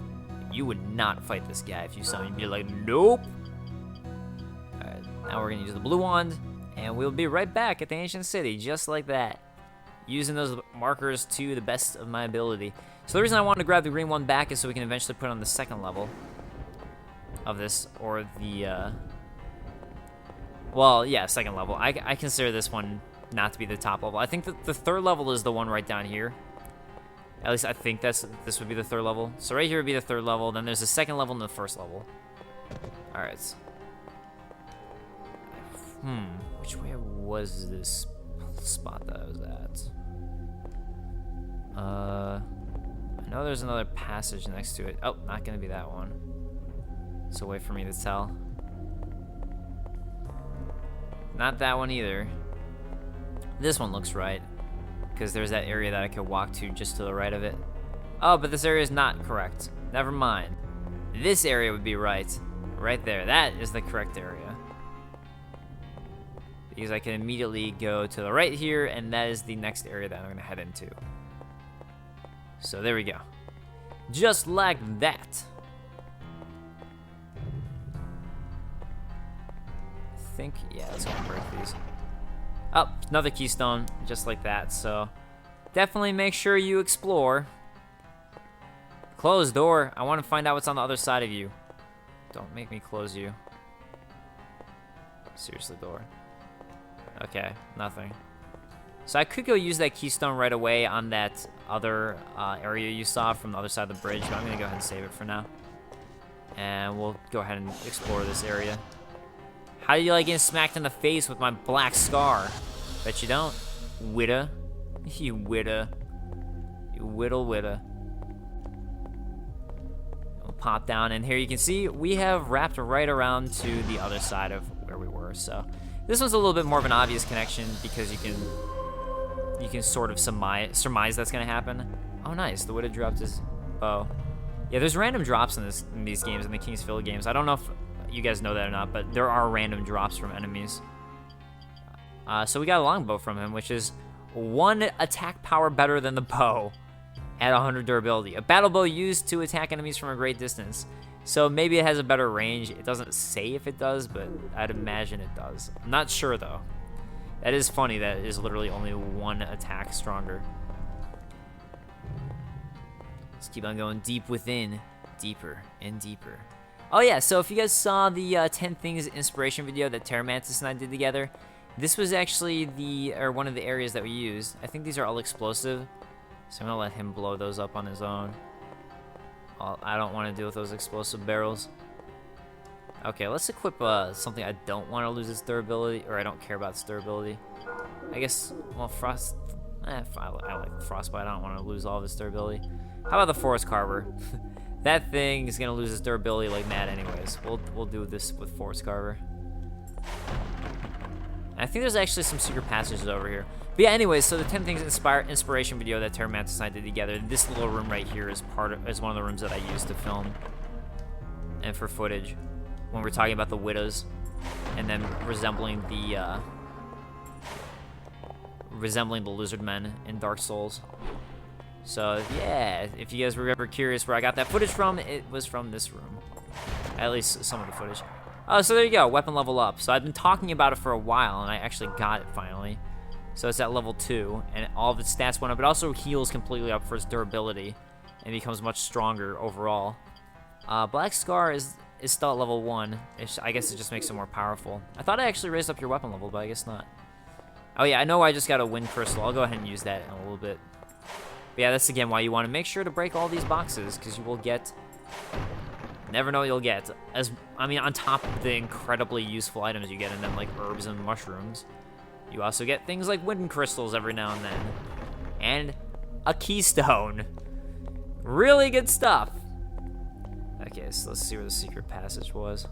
You would not fight this guy if you saw him. You'd be like, nope. Alright, now we're going to use the blue wand. And we'll be right back at the ancient city, just like that. Using those markers to the best of my ability. So the reason I wanted to grab the green one back is so we can eventually put it on the second level of this, or the, well, yeah, second level. I consider this one not to be the top level. I think that the third level is the one right down here. At least I think this would be the third level. So right here would be the third level. Then there's the second level and the first level. All right. Which way was this spot that I was at? I know there's another passage next to it. Oh, not gonna be that one. It's a way for me to tell. Not that one either. This one looks right, because there's that area that I could walk to just to the right of it. Oh, but this area is not correct. Never mind. This area would be right. Right there. That is the correct area. Because I can immediately go to the right here, and that is the next area that I'm going to head into. So there we go. Just like that. I think, yeah, let's go break these. Oh, another keystone, just like that. So definitely make sure you explore. Closed door. I want to find out what's on the other side of you. Don't make me close you. Seriously, door. Okay, nothing. So I could go use that keystone right away on that other area you saw from the other side of the bridge, but I'm going to go ahead and save it for now. And we'll go ahead and explore this area. How do you like getting smacked in the face with my black scar? Bet you don't. Witta. You witta. You whittle witta. We'll pop down, and here you can see we have wrapped right around to the other side of where we were. So this one's a little bit more of an obvious connection because you can sort of surmise that's gonna happen. Oh, nice. The Witta dropped his bow. Yeah, there's random drops in these games, in the Kingsfield games. I don't know if you guys know that or not, but there are random drops from enemies. So we got a longbow from him, which is 1 attack power better than the bow at 100 durability. A battle bow used to attack enemies from a great distance. So maybe it has a better range. It doesn't say if it does, but I'd imagine it does. I'm not sure, though. That is funny that it is literally only 1 attack stronger. Let's keep on going deep within. Deeper and deeper. Oh yeah, so if you guys saw the 10 Things inspiration video that Terramantis and I did together, this was actually one of the areas that we used. I think these are all explosive, so I'm gonna let him blow those up on his own. I don't want to deal with those explosive barrels. Okay, let's equip something I don't want to lose its durability, or I don't care about its durability. I guess, well, frost. I like frostbite. I don't want to lose all of its durability. How about the forest carver? That thing is gonna lose its durability like mad, anyways. We'll do this with forest carver. I think there's actually some secret passages over here. But yeah, anyways, so the 10 Things inspiration video that Terramantis and I did together, this little room right here is one of the rooms that I used to film and for footage when we're talking about the Wittas and then resembling the lizard men in Dark Souls. So yeah, if you guys were ever curious where I got that footage from, it was from this room. At least some of the footage. So there you go, weapon level up. So I've been talking about it for a while, and I actually got it finally. So it's at level 2, and all of its stats went up. It also heals completely up for its durability, and becomes much stronger overall. Black Scar is still at level 1. I guess it just makes it more powerful. I thought I actually raised up your weapon level, but I guess not. Oh yeah, I know I just got a wind crystal. I'll go ahead and use that in a little bit. But yeah, that's again why you want to make sure to break all these boxes, because you will get... Never know what you'll get. On top of the incredibly useful items you get in them, like herbs and mushrooms, you also get things like wind crystals every now and then. And a keystone. Really good stuff. Okay, so let's see where the secret passage was.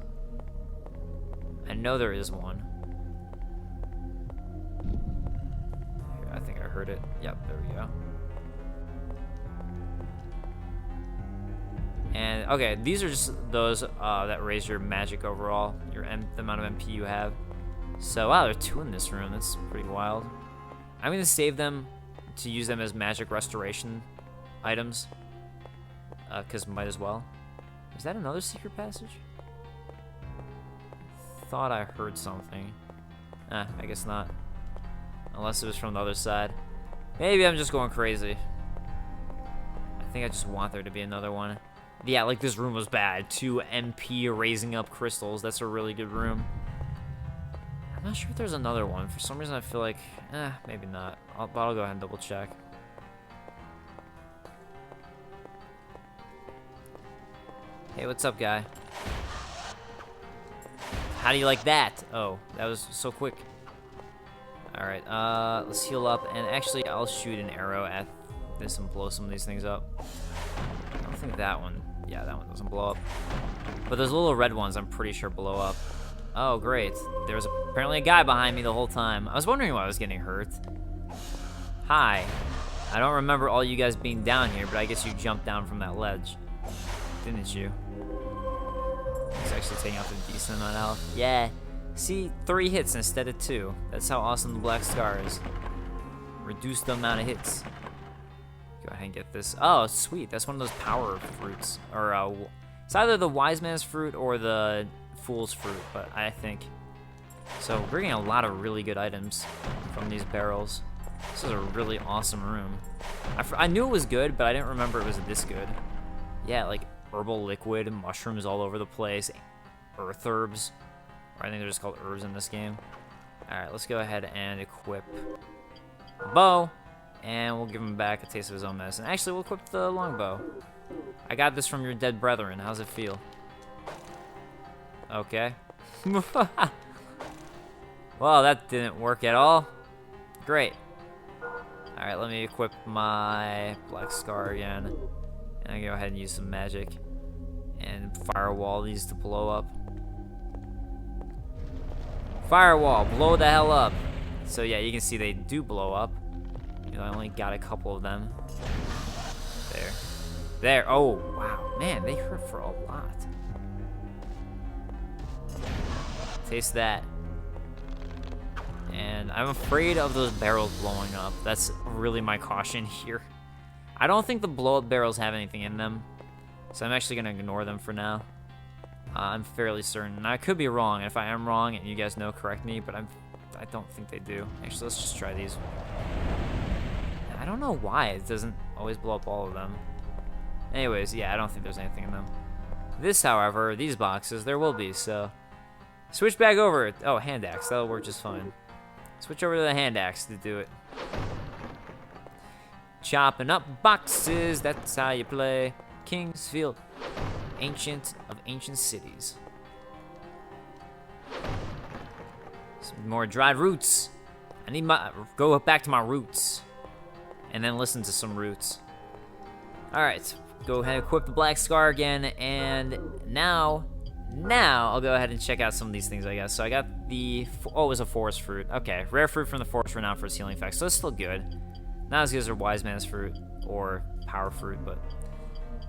I know there is one. Here, I think I heard it. Yep, there we go. And, okay, these are just those that raise your magic overall, the amount of MP you have. So, wow, there are 2 in this room. That's pretty wild. I'm going to save them to use them as magic restoration items, because might as well. Is that another secret passage? Thought I heard something. I guess not. Unless it was from the other side. Maybe I'm just going crazy. I think I just want there to be another one. Yeah, like this room was bad. 2 MP raising up crystals. That's a really good room. I'm not sure if there's another one. For some reason I feel like, maybe not. But I'll go ahead and double check. Hey, what's up, guy? How do you like that? Oh, that was so quick. Alright, let's heal up. And actually, I'll shoot an arrow at this and blow some of these things up. I don't think that one... Yeah, that one doesn't blow up. But those little red ones, I'm pretty sure blow up. Oh, great. There was apparently a guy behind me the whole time. I was wondering why I was getting hurt. Hi. I don't remember all you guys being down here, but I guess you jumped down from that ledge. Didn't you? He's actually taking off a decent amount of health. Yeah. See, 3 hits instead of 2. That's how awesome the Black Scar is. Reduce the amount of hits. Go ahead and get this. Oh, sweet. That's one of those power fruits. Or, it's either the Wise Man's Fruit or the Fool's Fruit, but I think. So, we're getting a lot of really good items from these barrels. This is a really awesome room. I knew it was good, but I didn't remember it was this good. Yeah, like herbal liquid, mushrooms all over the place, earth herbs. Or I think they're just called herbs in this game. Alright, let's go ahead and equip a bow. And we'll give him back a taste of his own medicine. Actually, we'll equip the longbow. I got this from your dead brethren. How's it feel? Okay. Well, that didn't work at all. Great. Alright, let me equip my Black Scar again. And I go ahead and use some magic. And firewall these to blow up. Firewall, blow the hell up. So yeah, you can see they do blow up. You know, I only got a couple of them. There. There. Oh, wow. Man, they hurt for a lot. Taste that. And I'm afraid of those barrels blowing up. That's really my caution here. I don't think the blow-up barrels have anything in them. So I'm actually going to ignore them for now. I'm fairly certain. And I could be wrong. If I am wrong and you guys know, correct me. But I don't think they do. Actually, let's just try these. I don't know why it doesn't always blow up all of them. Anyways, yeah, I don't think there's anything in them. This, however, these boxes, there will be, so... Switch back over. Oh, hand axe. That'll work just fine. Switch over to the hand axe to do it. Chopping up boxes, that's how you play Kingsfield. Ancient of ancient cities. Some more dried roots. I need go back to my roots. And then listen to some roots. Alright, go ahead and equip the Black Scar again, and now I'll go ahead and check out some of these things, I guess. So I got the, oh, it was a forest fruit. Okay, rare fruit from the forest renowned for its healing effects, so it's still good. Not as good as our Wise Man's Fruit or Power Fruit, but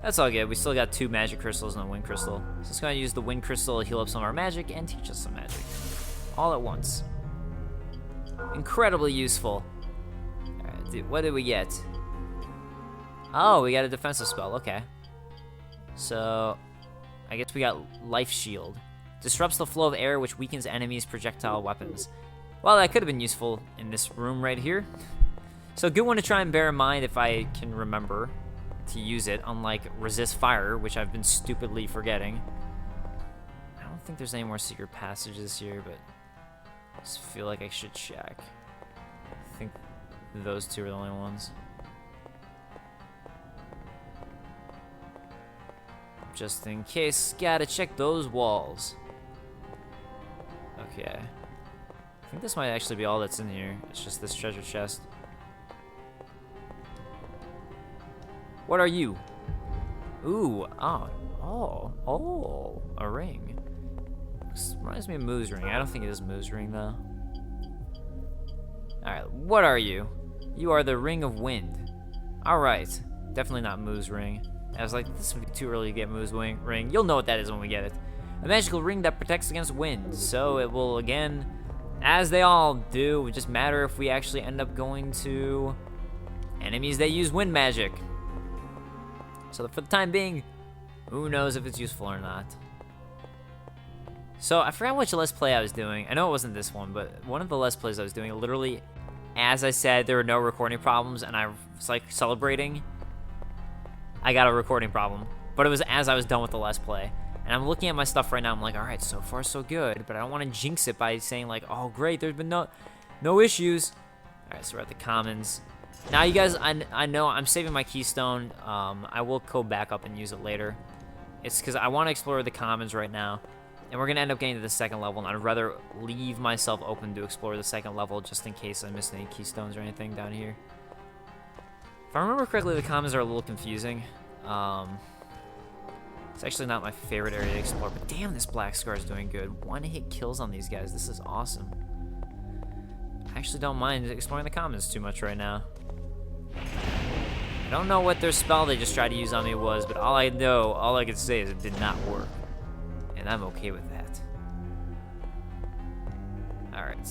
that's all good. We still got 2 magic crystals and a wind crystal. So it's going to use the wind crystal to heal up some of our magic and teach us some magic. All at once. Incredibly useful. Alright, what did we get? Oh, we got a defensive spell, okay. So, I guess we got Life Shield. Disrupts the flow of air, which weakens enemies' projectile weapons. Well, that could have been useful in this room right here. So, good one to try and bear in mind if I can remember to use it, unlike Resist Fire, which I've been stupidly forgetting. I don't think there's any more secret passages here, but I just feel like I should check. I think those 2 are the only ones. Just in case, gotta check those walls. Okay. I think this might actually be all that's in here. It's just this treasure chest. What are you? Ooh, oh, a ring. This reminds me of Moo's ring. I don't think it is Moo's ring, though. Alright, what are you? You are the Ring of Wind. Alright, definitely not Moo's ring. I was like, this would be too early to get Moo's ring. You'll know what that is when we get it. A magical ring that protects against wind. So it will, again, as they all do, it would just matter if we actually end up going to enemies that use wind magic. So for the time being, who knows if it's useful or not. So I forgot which Let's Play I was doing. I know it wasn't this one, but one of the Let's Plays I was doing, literally as I said there were no recording problems and I was like celebrating, I got a recording problem. But it was as I was done with the Let's Play. And I'm looking at my stuff right now. I'm like, all right, so far so good. But I don't want to jinx it by saying like, oh great, there's been no issues. All right, so we're at the commons. Now you guys, I know I'm saving my keystone. I will go back up and use it later. It's because I want to explore the commons right now. And we're going to end up getting to the second level. And I'd rather leave myself open to explore the second level just in case I missed any keystones or anything down here. If I remember correctly, the commons are a little confusing. It's actually not my favorite area to explore, but damn, this Black Scar is doing good. One-hit kills on these guys. This is awesome. I actually don't mind exploring the commons too much right now. I don't know what their spell they just tried to use on me was, but all I can say is it did not work. And I'm okay with that. Alright.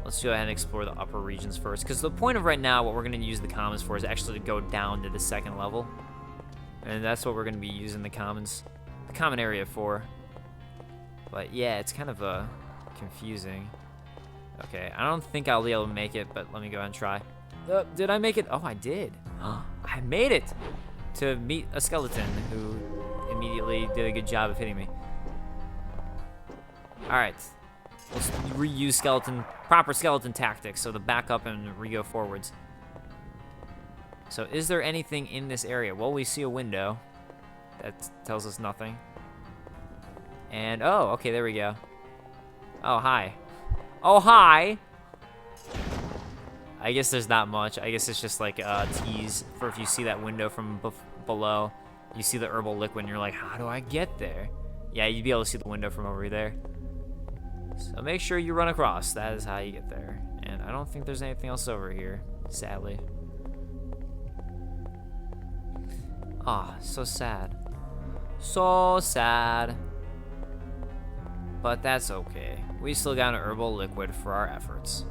Let's go ahead and explore the upper regions first, because the point of right now, what we're going to use the commons for is actually to go down to the second level. And that's what we're going to be using the common area for. But yeah, it's kind of confusing. Okay, I don't think I'll be able to make it, but let me go ahead and try. Did I make it? Oh, I did. I made it to meet a skeleton who immediately did a good job of hitting me. All right, let's reuse proper skeleton tactics, so the back up and re-go forwards. So is there anything in this area? Well, we see a window. That tells us nothing. And, oh, okay, there we go. Oh, hi. Oh, hi! I guess there's not much. I guess it's just like a tease for if you see that window from below. You see the herbal liquid and you're like, how do I get there? Yeah, you'd be able to see the window from over there. So make sure you run across. That is how you get there. And I don't think there's anything else over here, sadly. Ah, so sad. So sad. But that's okay. We still got an herbal liquid for our efforts.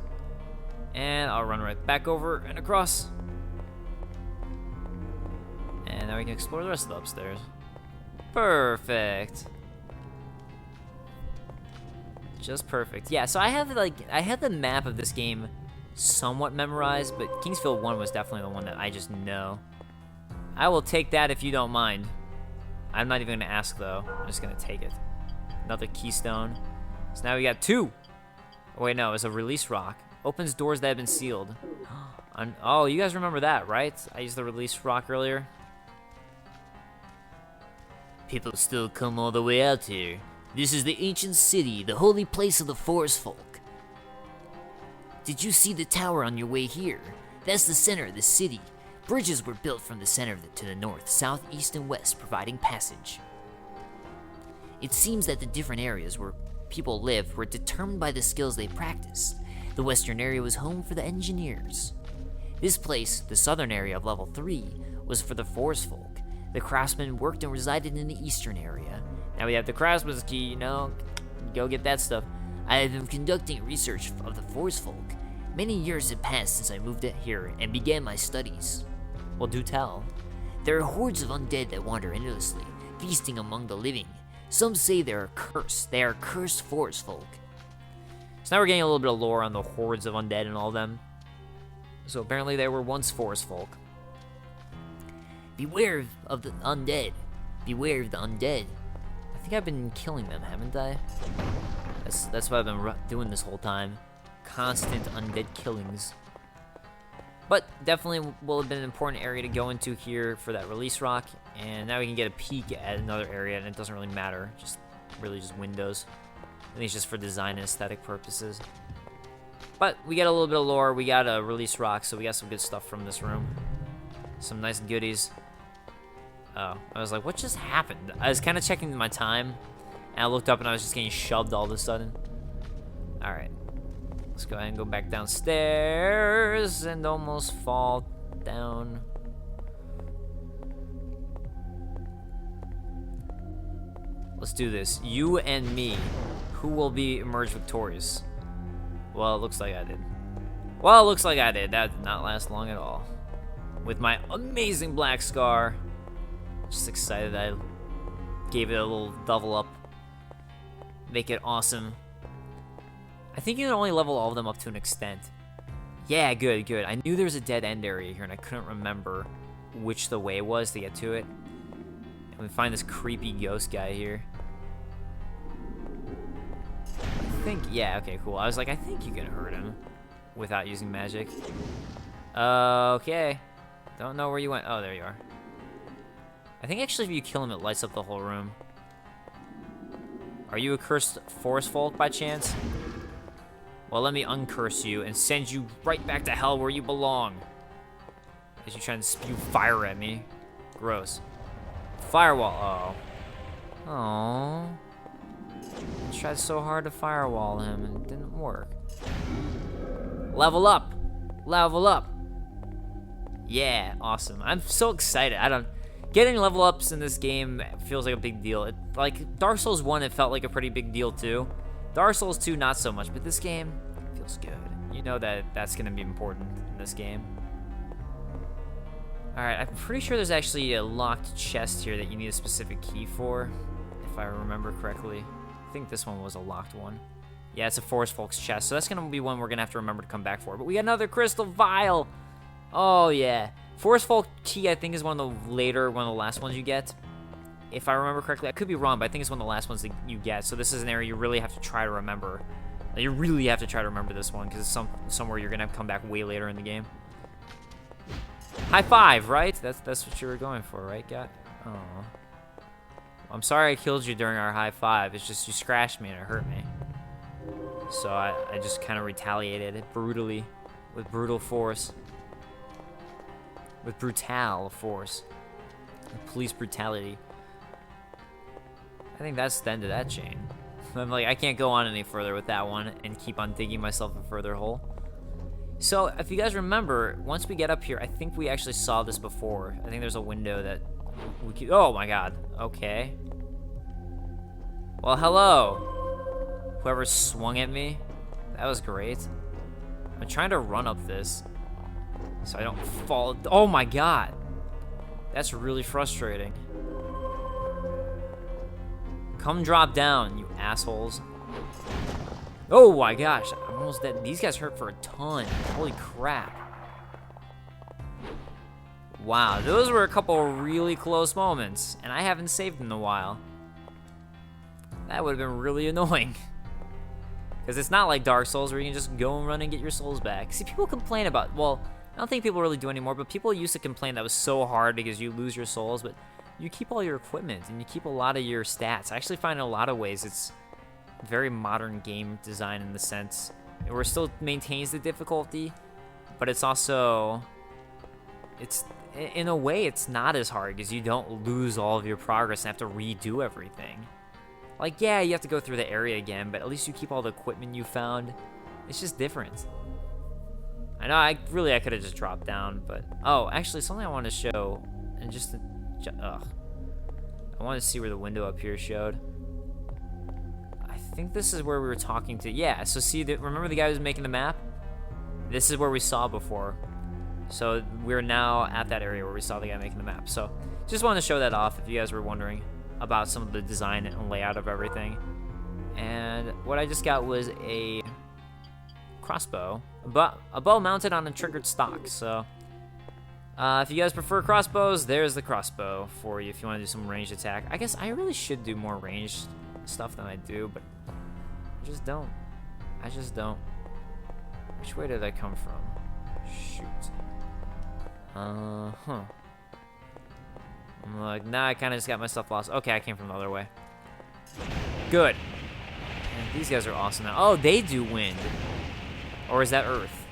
And I'll run right back over and across. And now we can explore the rest of the upstairs. Perfect. Just perfect. Yeah, so I had the map of this game somewhat memorized, but Kingsfield 1 was definitely the one that I just know. I will take that if you don't mind. I'm not even gonna ask though. I'm just gonna take it. Another keystone. So now we got 2. Oh, wait, no, it's a release rock. Opens doors that have been sealed. Oh, you guys remember that, right? I used the release rock earlier. People still come all the way out here. This is the ancient city, the holy place of the forest folk. Did you see the tower on your way here? That's the center of the city. Bridges were built from the center to the north, south, east, and west, providing passage. It seems that the different areas where people lived were determined by the skills they practiced. The western area was home for the engineers. This place, the southern area of level 3, was for the forest folk. The craftsmen worked and resided in the eastern area. Now we have the craftsman's key, you know, go get that stuff. I have been conducting research of the forest folk. Many years have passed since I moved here and began my studies. Well, do tell. There are hordes of undead that wander endlessly, feasting among the living. Some say they are cursed. They are cursed forest folk. So now we're getting a little bit of lore on the hordes of undead and all of them. So apparently they were once forest folk. Beware of the undead. Beware of the undead. I think I've been killing them, haven't I? That's what I've been doing this whole time. Constant undead killings. But definitely will have been an important area to go into here for that release rock. And now we can get a peek at another area, and it doesn't really matter. Really just windows. I think it's just for design and aesthetic purposes. But we got a little bit of lore. We got a release rock, so we got some good stuff from this room. Some nice goodies. Oh, I was like, what just happened? I was kind of checking my time, and I looked up and I was just getting shoved all of a sudden. Alright. Let's go ahead and go back downstairs and almost fall down. Let's do this. You and me. Who will be emerge victorious? Well, it looks like I did. Well, it looks like I did. That did not last long at all. With my amazing black scar. Just excited I gave it a little double up. Make it awesome. I think you can only level all of them up to an extent. Yeah, good, good. I knew there was a dead end area here, and I couldn't remember which the way was to get to it. And we find this creepy ghost guy here. I think, yeah, okay, cool. I was like, I think you can hurt him without using magic. Okay. Don't know where you went. Oh, there you are. I think actually if you kill him, it lights up the whole room. Are you a cursed forest folk by chance? Well, let me uncurse you and send you right back to hell where you belong. As you try and spew fire at me. Gross. Firewall. Oh. Aww. I tried so hard to firewall him and it didn't work. Level up. Level up. Yeah, awesome. I'm so excited. Getting level ups in this game feels like a big deal. Like Dark Souls 1, it felt like a pretty big deal too. Dark Souls 2, not so much, but this game feels good. You know that that's gonna be important in this game. Alright, I'm pretty sure there's actually a locked chest here that you need a specific key for, if I remember correctly. I think this one was a locked one. Yeah, it's a Forest Folk's chest, so that's gonna be one we're gonna have to remember to come back for. But we got another crystal vial! Oh yeah. Forest Folk key, I think, is one of the last ones you get. If I remember correctly, I could be wrong, but I think it's one of the last ones that you get. So this is an area you really have to try to remember. You really have to try to remember this one, because it's somewhere you're gonna have to come back way later in the game. High five, right? That's what you were going for, right, guy? Oh. I'm sorry I killed you during our high five. It's just you scratched me and it hurt me. So I just kind of retaliated brutally, with brutal force. With brutal force. With police brutality. I think that's the end of that chain. I'm like, I can't go on any further with that one and keep on digging myself a further hole. So, if you guys remember, once we get up here, I think we actually saw this before. I think there's a window that we could... Oh my god. Okay. Well, hello. Whoever swung at me. That was great. I'm trying to run up this so I don't fall. Oh my god. That's really frustrating. Come drop down, you assholes. Oh my gosh, I'm almost dead. These guys hurt for a ton. Holy crap. Wow, those were a couple really close moments, and I haven't saved in a while. That would have been really annoying. Because it's not like Dark Souls where you can just go and run and get your souls back. See, people complain about, well, I don't think people really do anymore, but people used to complain that was so hard because you lose your souls, but you keep all your equipment and you keep a lot of your stats. I actually find in a lot of ways it's very modern game design in the sense where it still maintains the difficulty, but it's also, in a way, it's not as hard because you don't lose all of your progress and have to redo everything. Like, yeah, you have to go through the area again, but at least you keep all the equipment you found. It's just different. I know, I could have just dropped down, but... Oh, actually, something I wanted to show, and just to... I wanted to see where the window up here showed. I think this is where we were talking to... Yeah, so see, remember the guy who was making the map? This is where we saw before. So we're now at that area where we saw the guy making the map. So just wanted to show that off if you guys were wondering about some of the design and layout of everything. And what I just got was a crossbow, but a bow mounted on a triggered stock. So if you guys prefer crossbows, there's the crossbow for you if you want to do some ranged attack. I guess I really should do more ranged stuff than I do, but I just don't. Which way did I come from? Shoot. I'm like, nah, I kind of just got myself lost. Okay, I came from the other way. Good. Man, these guys are awesome now. Oh, they do wind. Or is that earth?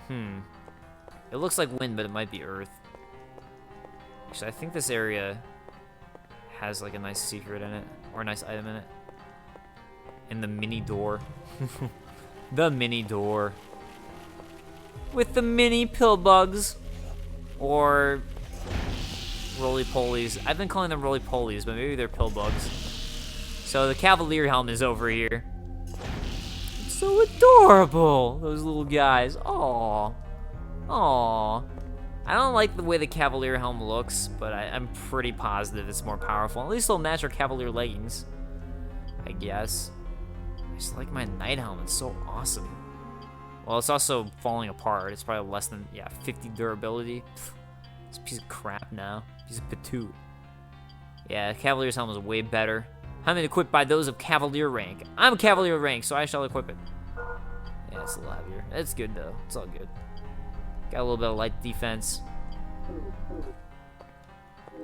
It looks like wind, but it might be earth. Actually, I think this area has like a nice secret in it. Or a nice item in it. In the mini door. The mini door. With the mini pill bugs. Or roly-polies. I've been calling them roly-polies, but maybe they're pill bugs. So the Cavalier helm is over here. It's so adorable, those little guys. Aww. Aww. I don't like the way the Cavalier helm looks, but I'm pretty positive it's more powerful. At least they'll match our Cavalier leggings, I guess. just like my knight helmet. It's so awesome. Well, it's also falling apart. It's probably less than, yeah, 50 durability. It's a piece of crap now. Piece of patoot. Yeah, Cavalier's helmet is way better. Helmet equipped by those of Cavalier rank. I'm a Cavalier rank, so I shall equip it. Yeah, it's a little heavier. It's good, though. It's all good. Got a little bit of light defense.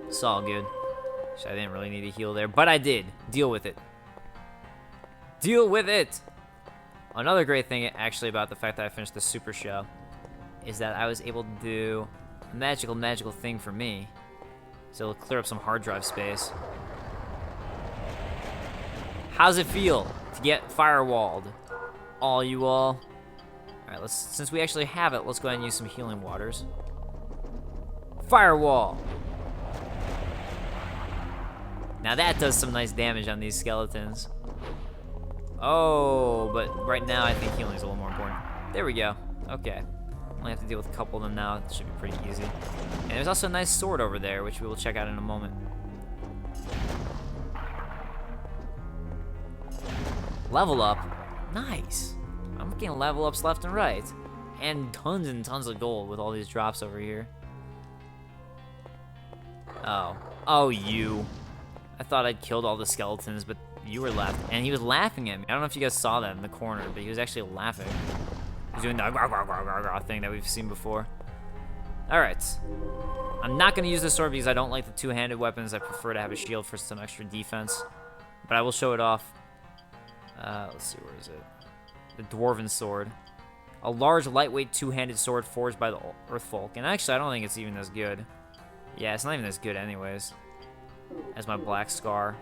It's all good. I didn't really need a heal there, but I did. Deal with it. Deal with it! Another great thing, actually, about the fact that I finished the Super Show is that I was able to do a magical thing for me. So it'll clear up some hard drive space. How's it feel to get firewalled? All you all. Alright, since we actually have it, let's go ahead and use some healing waters. Firewall! Now that does some nice damage on these skeletons. Oh, but right now I think healing is a little more important. There we go. Okay. Only have to deal with a couple of them now. It should be pretty easy. And there's also a nice sword over there, which we will check out in a moment. Level up. Nice. I'm getting level ups left and right. And tons of gold with all these drops over here. Oh. Oh, you. I thought I'd killed all the skeletons, but you were left. And he was laughing at me. I don't know if you guys saw that in the corner, but he was actually laughing. He was doing the thing that we've seen before. Alright. I'm not going to use this sword because I don't like the two-handed weapons. I prefer to have a shield for some extra defense. But I will show it off. Let's see, where is it? The Dwarven Sword. A large, lightweight, two-handed sword forged by the Earthfolk. And actually, I don't think it's even as good. Yeah, it's not even as good anyways. As my Black Scar.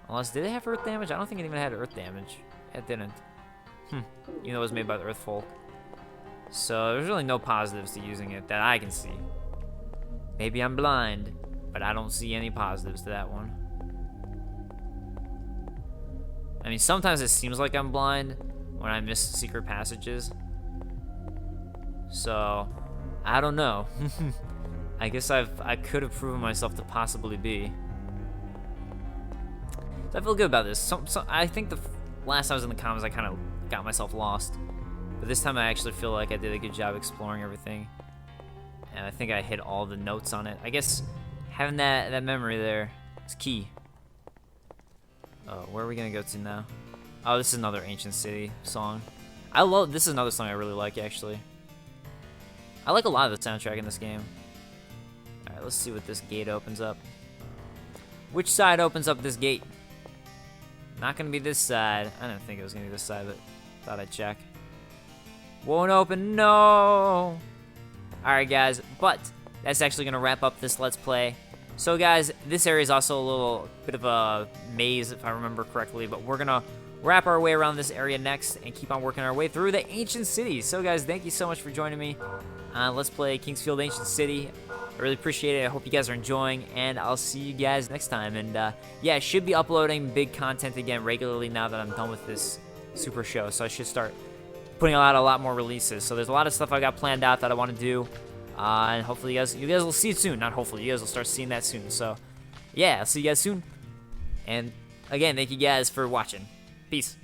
Unless, did it have earth damage? I don't think it even had earth damage. It didn't. Even though it was made by the Earthfolk. So, there's really no positives to using it that I can see. Maybe I'm blind, but I don't see any positives to that one. I mean, sometimes it seems like I'm blind when I miss secret passages. So, I don't know. I guess I could have proven myself to possibly be. So I feel good about this. I think the last time I was in the comments, I kind of got myself lost. But this time I actually feel like I did a good job exploring everything. And I think I hit all the notes on it. I guess having that memory there is key. Oh, where are we gonna go to now? Oh, this is another Ancient City song. This is another song I really like, actually. I like a lot of the soundtrack in this game. Alright, let's see what this gate opens up. Which side opens up this gate? Not gonna be this side. I didn't think it was gonna be this side, but thought I'd check. Won't open, no! Alright guys, but that's actually gonna wrap up this Let's Play. So guys, this area is also a little bit of a maze if I remember correctly, but we're gonna wrap our way around this area next and keep on working our way through the Ancient City. So guys, thank you so much for joining me on Let's Play Kingsfield Ancient City. I really appreciate it. I hope you guys are enjoying, and I'll see you guys next time. And yeah, I should be uploading big content again regularly now that I'm done with this Super Show. So I should start putting out a lot more releases. So there's a lot of stuff I got planned out that I want to do. And hopefully you guys will see it soon. Not hopefully, you guys will start seeing that soon. So yeah, I'll see you guys soon. And again, thank you guys for watching. Peace.